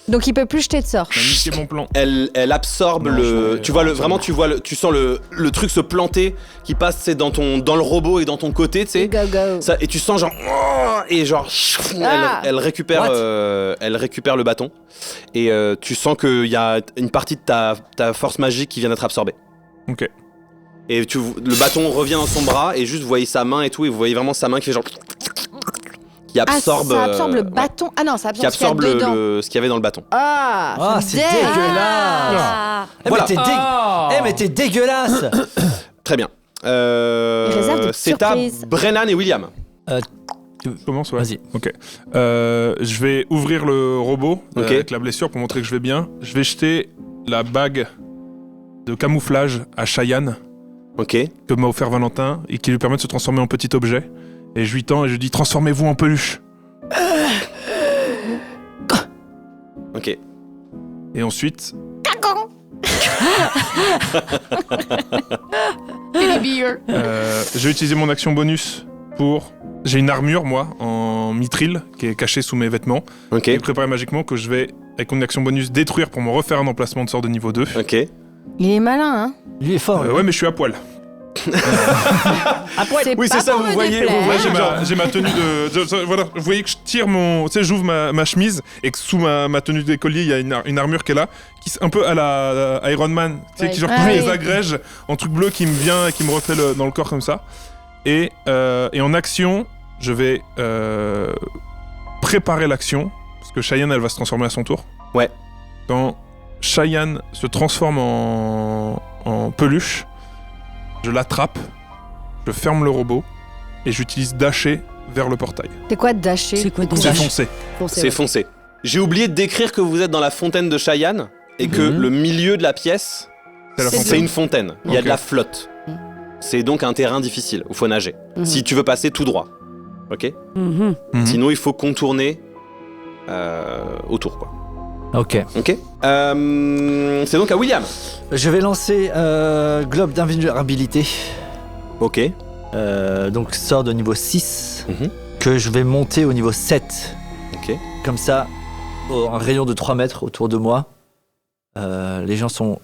Donc il peut plus jeter de sort. niquer mon plan. Elle absorbe Non, je vais- tu vois vraiment tu sens le truc se planter qui passe c'est dans le robot et dans ton côté, tu sais. Go, go. Ça, et tu sens genre et genre Ah. elle récupère le bâton et tu sens qu'il y a une partie de ta force magique qui vient d'être absorbée. Ok. Et le bâton revient dans son bras et juste vous voyez sa main et tout et vous voyez vraiment sa main qui fait genre qui absorbe ça absorbe le ouais, bâton. Ah non, ça qui absorbe ce qu'il y a absorbe dedans. ce qu'il y avait dans le bâton. Ah, Ah, je c'est me disais. dégueulasse. Ah. Eh, Voilà. mais t'es dégueulasse. Très bien. réserve des C'est à surprises. Brennan et William. Je commence, ouais. Vas-y. Ok. Je vais ouvrir le robot Ok. avec la blessure pour montrer que je vais bien. Je vais jeter la bague de camouflage à Cheyenne Ok. que m'a offert Valentin et qui lui permet de se transformer en petit objet. Et je lui tends et je lui dis transformez-vous en peluche. Ok. Et ensuite, je vais utiliser mon action bonus pour. J'ai une armure, moi, en mithril, qui est cachée sous mes vêtements. Ok. Et préparé magiquement que je vais, avec mon action bonus, détruire pour me refaire un emplacement de sort de niveau 2. Ok. Il est malin, hein. Lui est fort. Ouais, mais je suis à poil. Oui, c'est pas ça, pour vous me voyez, déplaire. vous voyez, J'ai ma tenue de. Voilà, vous voyez que je tire mon. Tu sais, j'ouvre ma chemise et que sous ma tenue d'écolier, il y a une armure qui est là, qui est un peu à la Iron Man, tu sais, Ouais. qui genre Ah les oui. agrège en truc bleu qui me vient et qui me refait dans le corps comme ça. Et en action, je vais préparer l'action, parce que Cheyenne, elle va se transformer à son tour. Ouais. Quand Cheyenne se transforme en peluche, je l'attrape, je ferme le robot et j'utilise dasher vers le portail. C'est quoi dasher? C'est quoi C'est déjà foncé. C'est foncé. J'ai oublié de décrire que vous êtes dans la fontaine de Cheyenne et que le milieu de la pièce, C'est la c'est fontaine. une fontaine. Il y a Ok. de la flotte. C'est donc un terrain difficile où il faut nager. Si tu veux passer tout droit. Ok. Mhm. Sinon, il faut contourner autour, quoi. Ok. Ok. C'est donc à William. Je vais lancer globe d'invulnérabilité. Ok. Donc sort de niveau 6 Mhm. que je vais monter au niveau 7. Ok. Comme ça, un rayon de 3 mètres autour de moi, les gens sont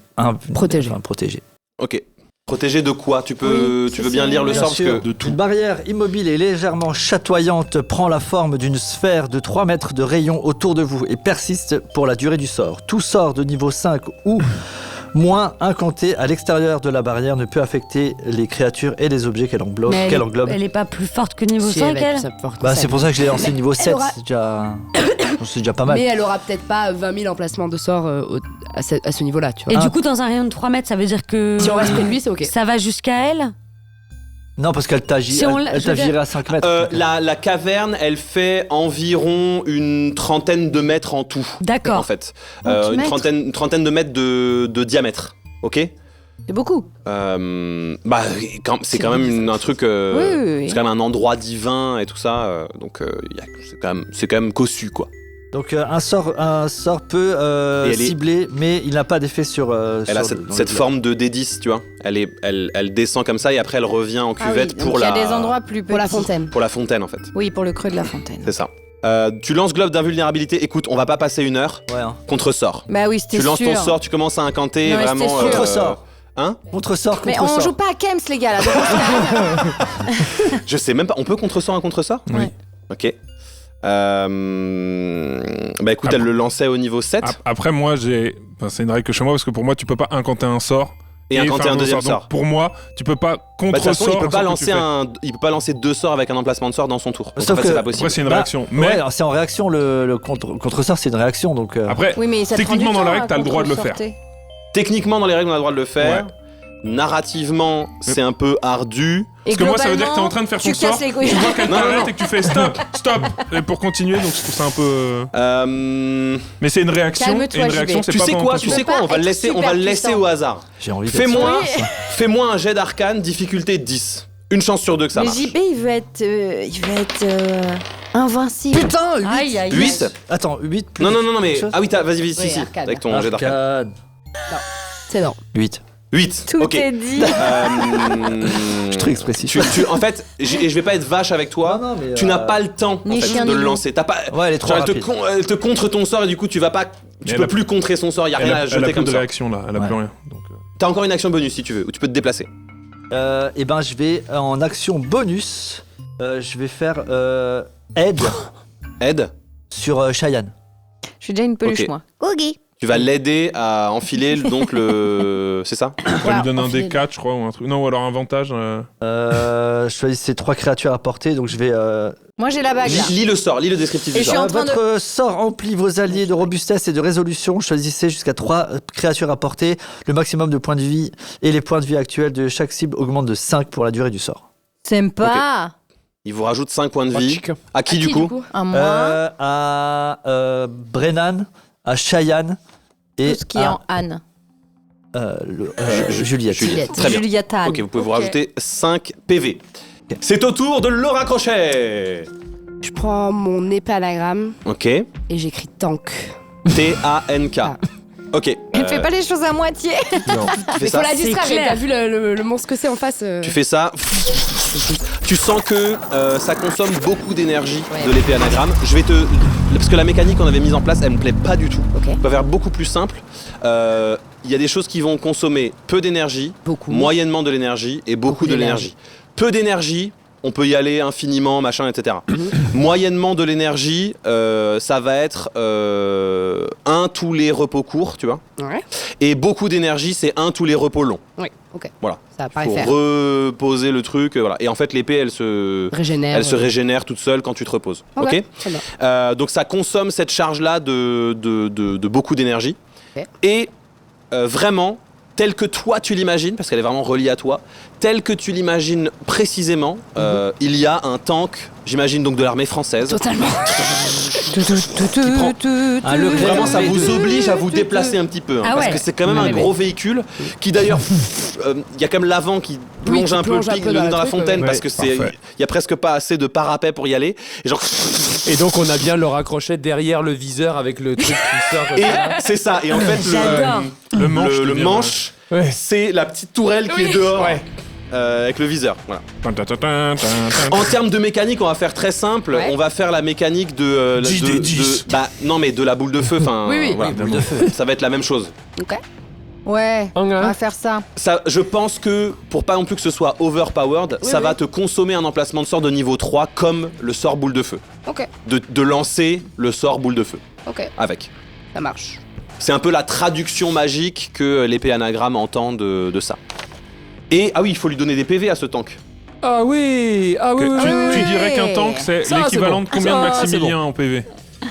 Protégés. protégés. Ok. Protégé de quoi? Tu veux bien lire le Bien sort parce sûr. que Une barrière immobile et légèrement chatoyante prend la forme d'une sphère de 3 mètres de rayon autour de vous et persiste pour la durée du sort. Tout sort de niveau 5 ou moins incanté à l'extérieur de la barrière ne peut affecter les créatures et les objets qu'elle englobe. Mais englobe. elle est pas plus forte que niveau Si, 5, elle va être elle plus forte que Bah, ça. c'est pour ça que je l'ai lancé niveau 7. aura- C'est déjà pas mal. Mais elle aura peut-être pas 20 000 emplacements de sorts à ce niveau-là, tu vois. Et Ah. du coup, dans un rayon de 3 mètres, ça veut dire que. Si on reste près de lui, c'est ok. Ça va jusqu'à elle Non, parce qu'elle t'a Si on l'a- elle je t'a veux dire- viré à 5 mètres. donc, la caverne, elle fait environ une trentaine de mètres en tout. En D'accord. fait. 30 Une mètres. trentaine de mètres de diamètre. Ok. C'est beaucoup. Bah, c'est quand même un truc. Oui, oui, oui. C'est quand même un endroit divin et tout ça. Donc, c'est quand même cossu, quoi. Donc un sort peut Et elle est- cibler, mais il n'a pas d'effet sur. Elle a sur dans cette le- forme de D10, tu vois. Elle descend comme ça et après elle revient en cuvette pour Il y la. a des endroits plus petits. Pour la fontaine. Pour la fontaine, en fait. Oui, pour le creux de la fontaine. C'est ça. Tu lances globe d'invulnérabilité. Écoute, on va pas passer une heure. Ouais, hein. Contre sort. Bah oui, c'était Tu lances sûr. ton sort, tu commences à incanter Non, mais vraiment. c'était sûr. Contre-sort. Hein? Contre-sort, Mais contre-sort. on joue pas à Kems, les gars, là. donc Je sais même pas. On peut contre-sort un contre-sort? Oui. Ok. Bah écoute, elle le lançait au niveau 7 Après, moi, c'est une règle que chez moi parce que pour moi, tu peux pas incanter un sort et incanter faire un deuxième Donc, sort. pour moi, tu peux pas Bah, de toute contre-sort. façon, il peut un pas sort que tu lancer fais. il peut pas lancer 2 sorts avec un emplacement de sort dans son tour. Donc, Sauf en fait, c'est que- pas possible. Après, c'est une Bah, réaction. Ouais, Mais alors c'est en réaction, le contre-sort, c'est une réaction. Donc, après, Oui, mais ça te prend Techniquement, du dans la temps règle, à t'as le droit de le faire. contre-sorter. Techniquement, dans les règles, on a le droit de le faire. Ouais. Narrativement, c'est un peu ardu. Et parce que moi, ça veut dire que t'es globalement, en train de faire tu ton sort, casses les couilles. tu vois qu'elle Non, non, t'arrête non. et que tu fais stop, et pour continuer, donc je trouve ça un peu. Mais c'est une réaction. Calme-toi, et une j'y réaction, vais. c'est Tu pas sais pendant quoi, ton tu tour. sais quoi, pas on va le être laisser, super laisser au puissant. hasard. j'ai envie d'être Fais-moi un jet d'arcane, difficulté 10. Une chance sur 2 que ça Mais marche. JB, il veut être invincible. Putain, 8. Aïe, aïe, aïe. 8. Attends, 8 plus. Non, mais. quelque chose Ah oui, vas-y, Oui, si, arcane. avec ton jet d'arcane. Arcade. C'est non. 8. 8. Tout Ok. est dit. Je suis très expressif. En fait, et je vais pas être vache avec toi. Non, mais, Tu n'as pas le temps en Ni fait, chien, de ni le loup. lancer. T'as pas. Ouais, elle est trop Genre, rapide. elle te contre ton sort et du coup tu vas pas. Tu elle peux a- plus contrer son sort. Y a Elle rien a, à elle a jeter plus comme de ça. réaction là, elle a Ouais. plus rien. Donc, T'as encore une action bonus si tu veux, ou tu peux te déplacer. Et ben, je vais en action bonus. Je vais faire aide Aide. sur Cheyenne. Je suis déjà une peluche, Ok. moi. Tu vas l'aider à enfiler donc le. C'est ça? ça lui donne un enfiler. D4, je crois, ou un truc. Non, ou alors un avantage. Choisissez 3 créatures à portée, donc je vais. Moi, j'ai la bague, là. Lis le sort, lis le descriptif Et du je suis sort. en train de- Votre sort emplit vos alliés de robustesse et de résolution. Choisissez jusqu'à 3 créatures à portée. Le maximum de points de vie et les points de vie actuels de chaque cible augmentent de 5 pour la durée du sort. Sympa. Il vous rajoute 5 points de vie. À qui du coup? Un moins. À Brennan, à Cheyenne et Tout ce qui est en Anne. Juliette. Très bien. Juliata. Ok, vous pouvez vous rajouter 5 PV. C'est au tour de Laura Crochet. Je prends mon épanagramme Ok. et j'écris tank. T-A-N-K. Ah. Ok. Elle fait pas les choses à moitié. Tu fais Mais ça. faut la distraire, clair. t'as vu le monstre que c'est en face Tu fais ça. Tu sens que ça consomme beaucoup d'énergie Ouais. de l'épée anagramme. Je vais te. Parce que la mécanique qu'on avait mise en place, elle me plaît pas du tout. Ok. On peut faire beaucoup plus simple. Il y a des choses qui vont consommer peu d'énergie, Beaucoup. moyennement de l'énergie et beaucoup de l'énergie. Peu d'énergie, on peut y aller infiniment, machin, etc. Moyennement de l'énergie, ça va être 1 tous les repos courts, tu vois. Ouais. Et beaucoup d'énergie, c'est 1 tous les repos longs. Oui, ok. Voilà. Ça paraît Pour faire. reposer le truc, voilà. Et en fait, l'épée, elle se régénère toute seule quand tu te reposes. Ok. Très bien. Donc ça consomme cette charge-là de beaucoup d'énergie. Ok. Et vraiment, tel que toi tu l'imagines, parce qu'elle est vraiment reliée à toi, tel que tu l'imagines précisément, il y a un tank, j'imagine donc de l'armée française. Totalement. Vraiment, ça vous oblige à vous déplacer un petit peu, parce que c'est quand même un gros véhicule qui d'ailleurs, il y a quand même l'avant qui plonge un peu dans la fontaine parce que il y a presque pas assez de parapet pour y aller. Et donc on a bien le raccroché derrière le viseur avec le truc qui sort. Et c'est ça. Et en fait, le manche, c'est la petite tourelle qui est dehors. Avec le viseur, voilà. En termes de mécanique, on va faire très simple. On va faire la mécanique de la boule de feu. Enfin, voilà. boule de feu. Ça va être la même chose. Ok. Ouais, on va faire ça. Ça, je pense que pour pas non plus que ce soit overpowered, ça va te consommer un emplacement de sort de niveau 3 comme le sort boule de feu. Ok. De lancer le sort boule de feu. Ok. Avec. Ça marche. C'est un peu la traduction magique que l'épée anagramme entend de ça. Et il faut lui donner des PV à ce tank. Ah oui. Tu dirais qu'un tank c'est l'équivalent de combien de Maximilien en PV?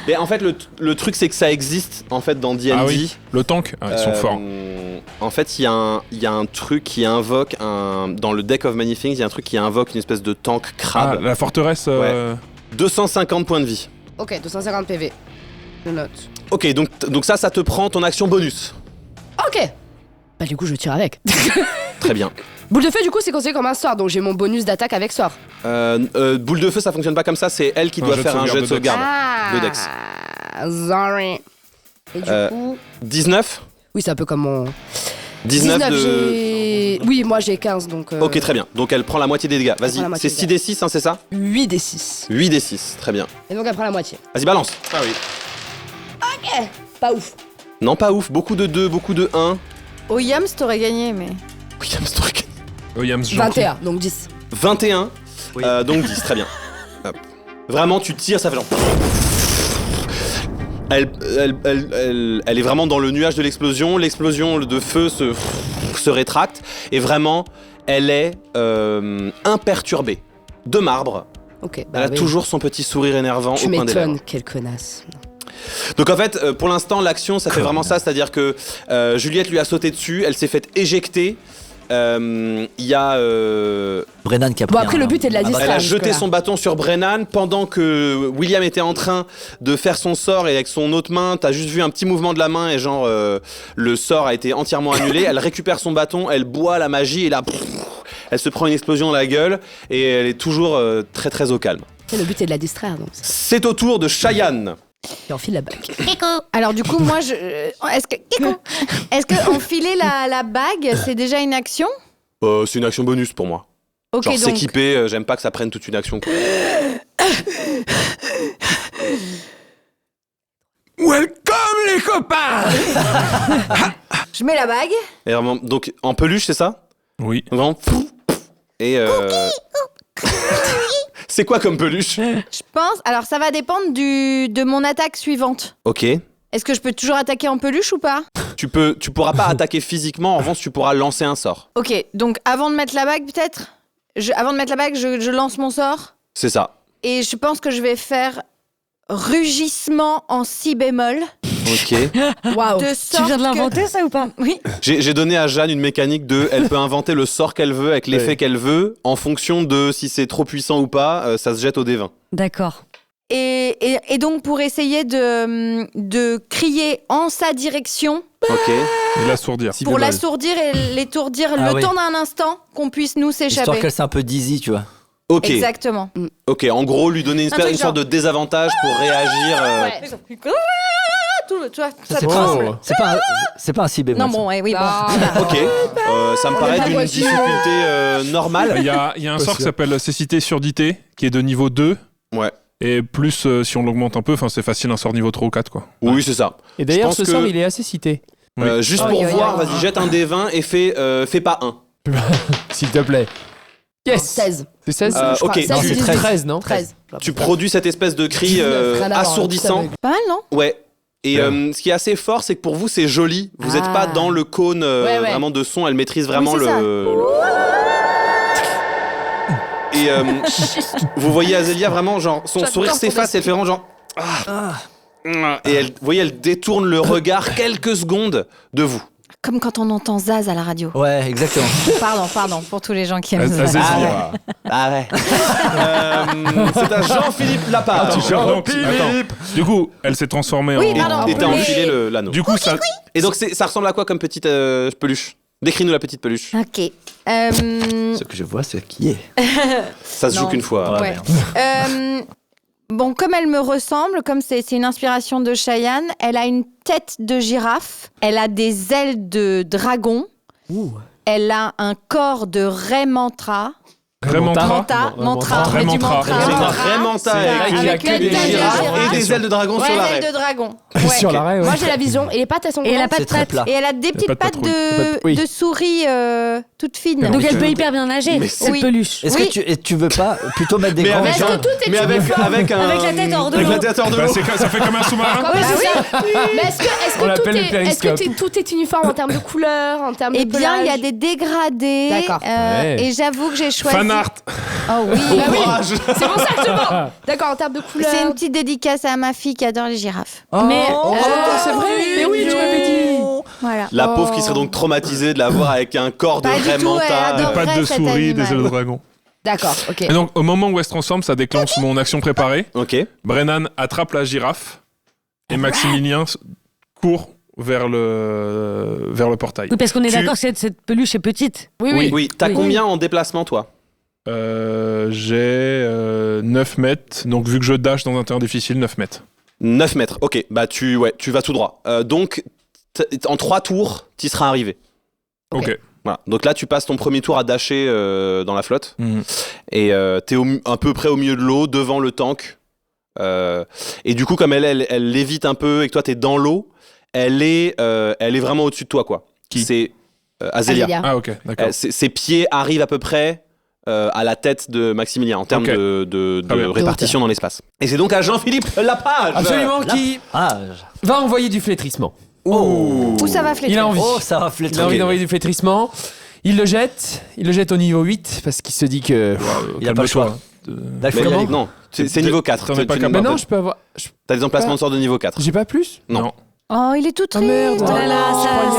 Et en fait, le truc, c'est que ça existe en fait dans D&D. Ah oui, le tank, ils sont forts. En fait, il y a un truc qui invoque dans le deck of many things, il y a un truc qui invoque une espèce de tank crabe. La forteresse. 250 points de vie. Ok, 250 PV. Je note. Ok, donc ça te prend ton action bonus. Ok. Bah du coup, je tire avec. Très bien. Boule de feu, du coup, c'est considéré comme un sort, donc j'ai mon bonus d'attaque avec sort. Boule de feu, ça fonctionne pas comme ça, c'est elle qui doit faire un jet de sauvegarde. De Dex. Sorry. Et du coup... 19 ? Oui, c'est un peu comme mon... 19 j'ai... Oui, moi j'ai 15, donc... Ok, très bien. Donc elle prend la moitié des dégâts. Vas-y, c'est 6d6, c'est ça ? 8d6. 8d6, très bien. Et donc elle prend la moitié. Vas-y, balance. Ah oui. Ok. Pas ouf. Non, pas ouf. Beaucoup de 2, beaucoup de 1. Oyams, t'aurais gagné, mais... Williams, t'aurais gagné. Williams, 21, donc 10. 21, donc 10, très bien. Hop. Vraiment, tu tires, ça fait genre... Elle est vraiment dans le nuage de l'explosion de feu se rétracte, et vraiment, elle est imperturbée. De marbre. Ok, elle a toujours son petit sourire énervant au coin des lèvres. Tu m'étonnes, quelle connasse. Donc en fait, pour l'instant, l'action, ça fait vraiment ça, c'est-à-dire que Juliette lui a sauté dessus, elle s'est faite éjecter. Il y a Brennan qui a pris après le but est de la distraire. Elle a jeté son bâton sur Brennan pendant que William était en train de faire son sort, et avec son autre main, t'as juste vu un petit mouvement de la main et genre le sort a été entièrement annulé. Elle récupère son bâton, elle boit la magie et là, elle se prend une explosion dans la gueule et elle est toujours très très au calme. Le but est de la distraire, donc. C'est au tour de Cheyenne. Et enfile la bague. Alors du coup, moi, est-ce que enfiler la bague, c'est déjà une action ? C'est une action bonus pour moi. Ok, genre donc... s'équiper, j'aime pas que ça prenne toute une action. Welcome les copains. Je mets la bague. Et vraiment, donc en peluche, c'est ça ? Oui. Vraiment. Et c'est quoi comme peluche ? Je pense... Alors ça va dépendre de mon attaque suivante. Ok. Est-ce que je peux toujours attaquer en peluche ou pas ? Tu pourras pas attaquer physiquement, en revanche tu pourras lancer un sort. Ok, donc avant de mettre la bague peut-être ? Avant de mettre la bague, je lance mon sort. C'est ça. Et je pense que je vais faire rugissement en si bémol. Ok. Waouh. Tu viens de l'inventer ça ou pas ? Oui. J'ai donné à Jeanne une mécanique elle peut inventer le sort qu'elle veut avec l'effet qu'elle veut, en fonction de si c'est trop puissant ou pas, ça se jette au D20. D'accord. Et donc pour essayer de crier en sa direction, Ok. Et l'assourdir. pour l'assourdir et l'étourdir le temps d'un instant, qu'on puisse nous Histoire s'échapper. qu'elle soit un peu dizzy, tu vois. Ok. Exactement. Ok, en gros, lui donner truc une sorte de désavantage pour réagir. Tu vois, ça C'est tremble. pas un si bémol. Non, bon, ouais, oui, bon. Ok, ça me paraît d'une difficulté normale. Il y a un sort qui s'appelle Cécité Surdité, qui est de niveau 2. Ouais. Et plus, si on l'augmente un peu, c'est facile un sort niveau 3 ou 4, quoi. Oui, c'est ça. Et d'ailleurs, Je ce pense sort, que- il est assez cité. Juste pour voir, vas-y, jette un D20 et fais pas 1. S'il te plaît. Yes. 16. C'est 16 Ok, Je crois. non, 16, c'est 18. 13, non 13. Tu produis cette espèce de cri 19, rien à voir, assourdissant. tout Pas mal, non ? Ouais. Et ce qui est assez fort, c'est que pour vous, c'est joli. Vous n'êtes pas dans le cône Ouais. vraiment de son. Elle maîtrise vraiment c'est ça. Et vous voyez Azélia vraiment, genre, son sourire s'efface et elle fait vraiment genre... Et vous voyez, elle détourne le regard quelques secondes de vous. Comme quand on entend Zaz à la radio. Ouais, exactement. Pardon, pour tous les gens qui aiment Zaz. Azézia. Ah ouais. C'est à Jean-Philippe Lapage. Donc, attends. Du coup, elle s'est transformée Oui, en... pardon. Et t'as enfilé l'anneau. Du coup, ça... Et donc ça ressemble à quoi comme petite peluche? Décris-nous la petite peluche. Ok. Ce que je vois, c'est qui est. Ça se joue Non. qu'une fois. Ouais. Bon, comme elle me ressemble, comme c'est une inspiration de Cheyenne, elle a une tête de girafe, elle a des ailes de dragon, elle a un corps de Raimantra. Raimantra. Mantra, Très mais du mantra. mantra. C'est un Mantra. vrai mental C'est avec vrai qu'il y a que des girafes et des ailes de dragon Ouais, sur des l'arrêt. ailes de dragon. Sur l'arrêt, ouais. Moi j'ai la vision et les pattes elles sont Et elle a grandes. pas de C'est très pattes. plat. Et elle a des petites pas de pattes patrouille. Oui. de souris toutes fines. Donc elle que- peut hyper bien nager, Mais cette oui. peluche. Est-ce Oui. que tu veux pas plutôt mettre des Mais grands avec Est-ce que tout est Mais avec un... Avec la tête hors de avec l'eau. la tête hors de Bah, l'eau. ça fait comme un sous-marin. Bah oui. Mais est-ce On que l'appelle le périscope. tout est uniforme en termes de couleur, en termes de Eh bien, il y a pelage des dégradés. D'accord. Ouais. Et j'avoue que j'ai choisi. Fan art. Oh oui. Bah oui. Courage. C'est pour ça que je mens. D'accord, en termes de couleur. C'est une petite dédicace à ma fille qui adore les girafes. Mais c'est vrai. Mais oui, tu m'avais dit. Voilà. La pauvre qui serait donc traumatisée de la voir avec un corps de Pas du tout, elle Raimanta. adore. Pattes de cet souris, des animal. ailes de dragon. D'accord, ok. Et donc, au moment où elle se transforme, ça déclenche mon action préparée. Ok. Brennan attrape la girafe et Maximilien court vers le portail. Oui, parce qu'on est Tu- d'accord que cette peluche est petite. Oui. Oui, t'as Oui. combien en déplacement toi? J'ai 9 mètres, donc vu que je dash dans un terrain difficile, 9 mètres. 9 mètres. Ok, bah tu vas tout droit. Donc en 3 tours, t'y seras arrivé. Ok. Voilà. Donc là, tu passes ton premier tour à dasher dans la flotte. Mhm. Et t'es à peu près au milieu de l'eau, devant le tank. Et du coup, comme elle lévite un peu et que toi, t'es dans l'eau, elle est vraiment au-dessus de toi, quoi. Qui C'est Azélia. Azélia. Ah ok, d'accord. Ses pieds arrivent à peu près à la tête de Maximilien en termes Ok. de Très bien. répartition dans l'espace. Et c'est donc à Jean-Philippe Lapage. Absolument, qui va envoyer du flétrissement. Oh. Où ça va flétrir? Il a envie. Oh, ça va Il a envie flétrir. d'envoyer du flétrissement. Il le jette au niveau 8 parce qu'il se dit que. Il n'y a pas le choix. Là, il Mais faut y aller. non, c'est niveau 4. T'en es pas Mais capable. non, je peux avoir. T'as des emplacements de sort de niveau 4. J'ai pas plus. Non. Oh, il est tout triste. merde. Oh là là,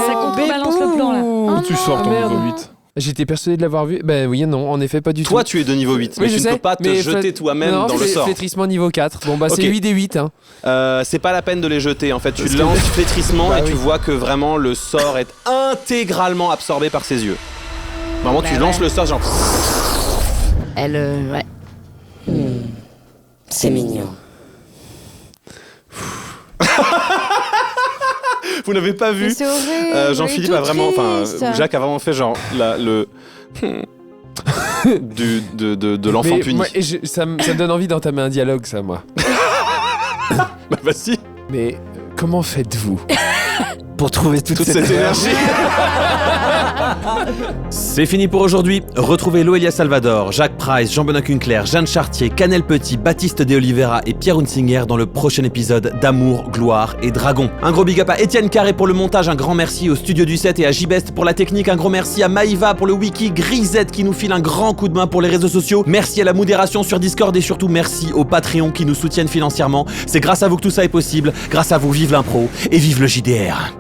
ça contrebalance le plan là. Où tu sors ton merde. niveau 8. J'étais persuadé de l'avoir vu. Ben oui et non, en effet, pas du Toi, tout. tu es de niveau 8, mais Oui, tu je ne sais, peux pas te mais jeter toi-même non, dans le sort. Flétrissement niveau 4. Bon, bah, Ok. c'est 8 des 8. Hein. C'est pas la peine de les jeter. En fait, tu Parce que- lances flétrissement Bah et oui. tu vois que vraiment le sort est intégralement absorbé par ses yeux. Vraiment, tu lances le sort, genre. Elle, ouais. C'est mignon. Vous n'avez pas vu Mais c'est horrible. Jean-Philippe il est a tout vraiment, triste. Jacques a vraiment fait genre le de l'enfant Mais puni. moi, et ça me donne envie d'entamer un dialogue, ça, moi. Bah vas-y. Mais comment faites-vous Pour trouver toute Toute cette cette énergie. C'est fini pour aujourd'hui. Retrouvez Loelia Salvador, Jacques Price, Jean-Benoît Kunkler, Jeanne Chartier, Canel Petit, Baptiste de Oliveira et Pierre Hunsinger dans le prochain épisode d'Amour, Gloire et Dragon. Un gros big up à Étienne Carré pour le montage, un grand merci au Studio du 7 et à J-Best pour la technique, un gros merci à Maïva pour le wiki, Grisette qui nous file un grand coup de main pour les réseaux sociaux, merci à la modération sur Discord et surtout merci aux Patreons qui nous soutiennent financièrement. C'est grâce à vous que tout ça est possible, grâce à vous vive l'impro et vive le JDR.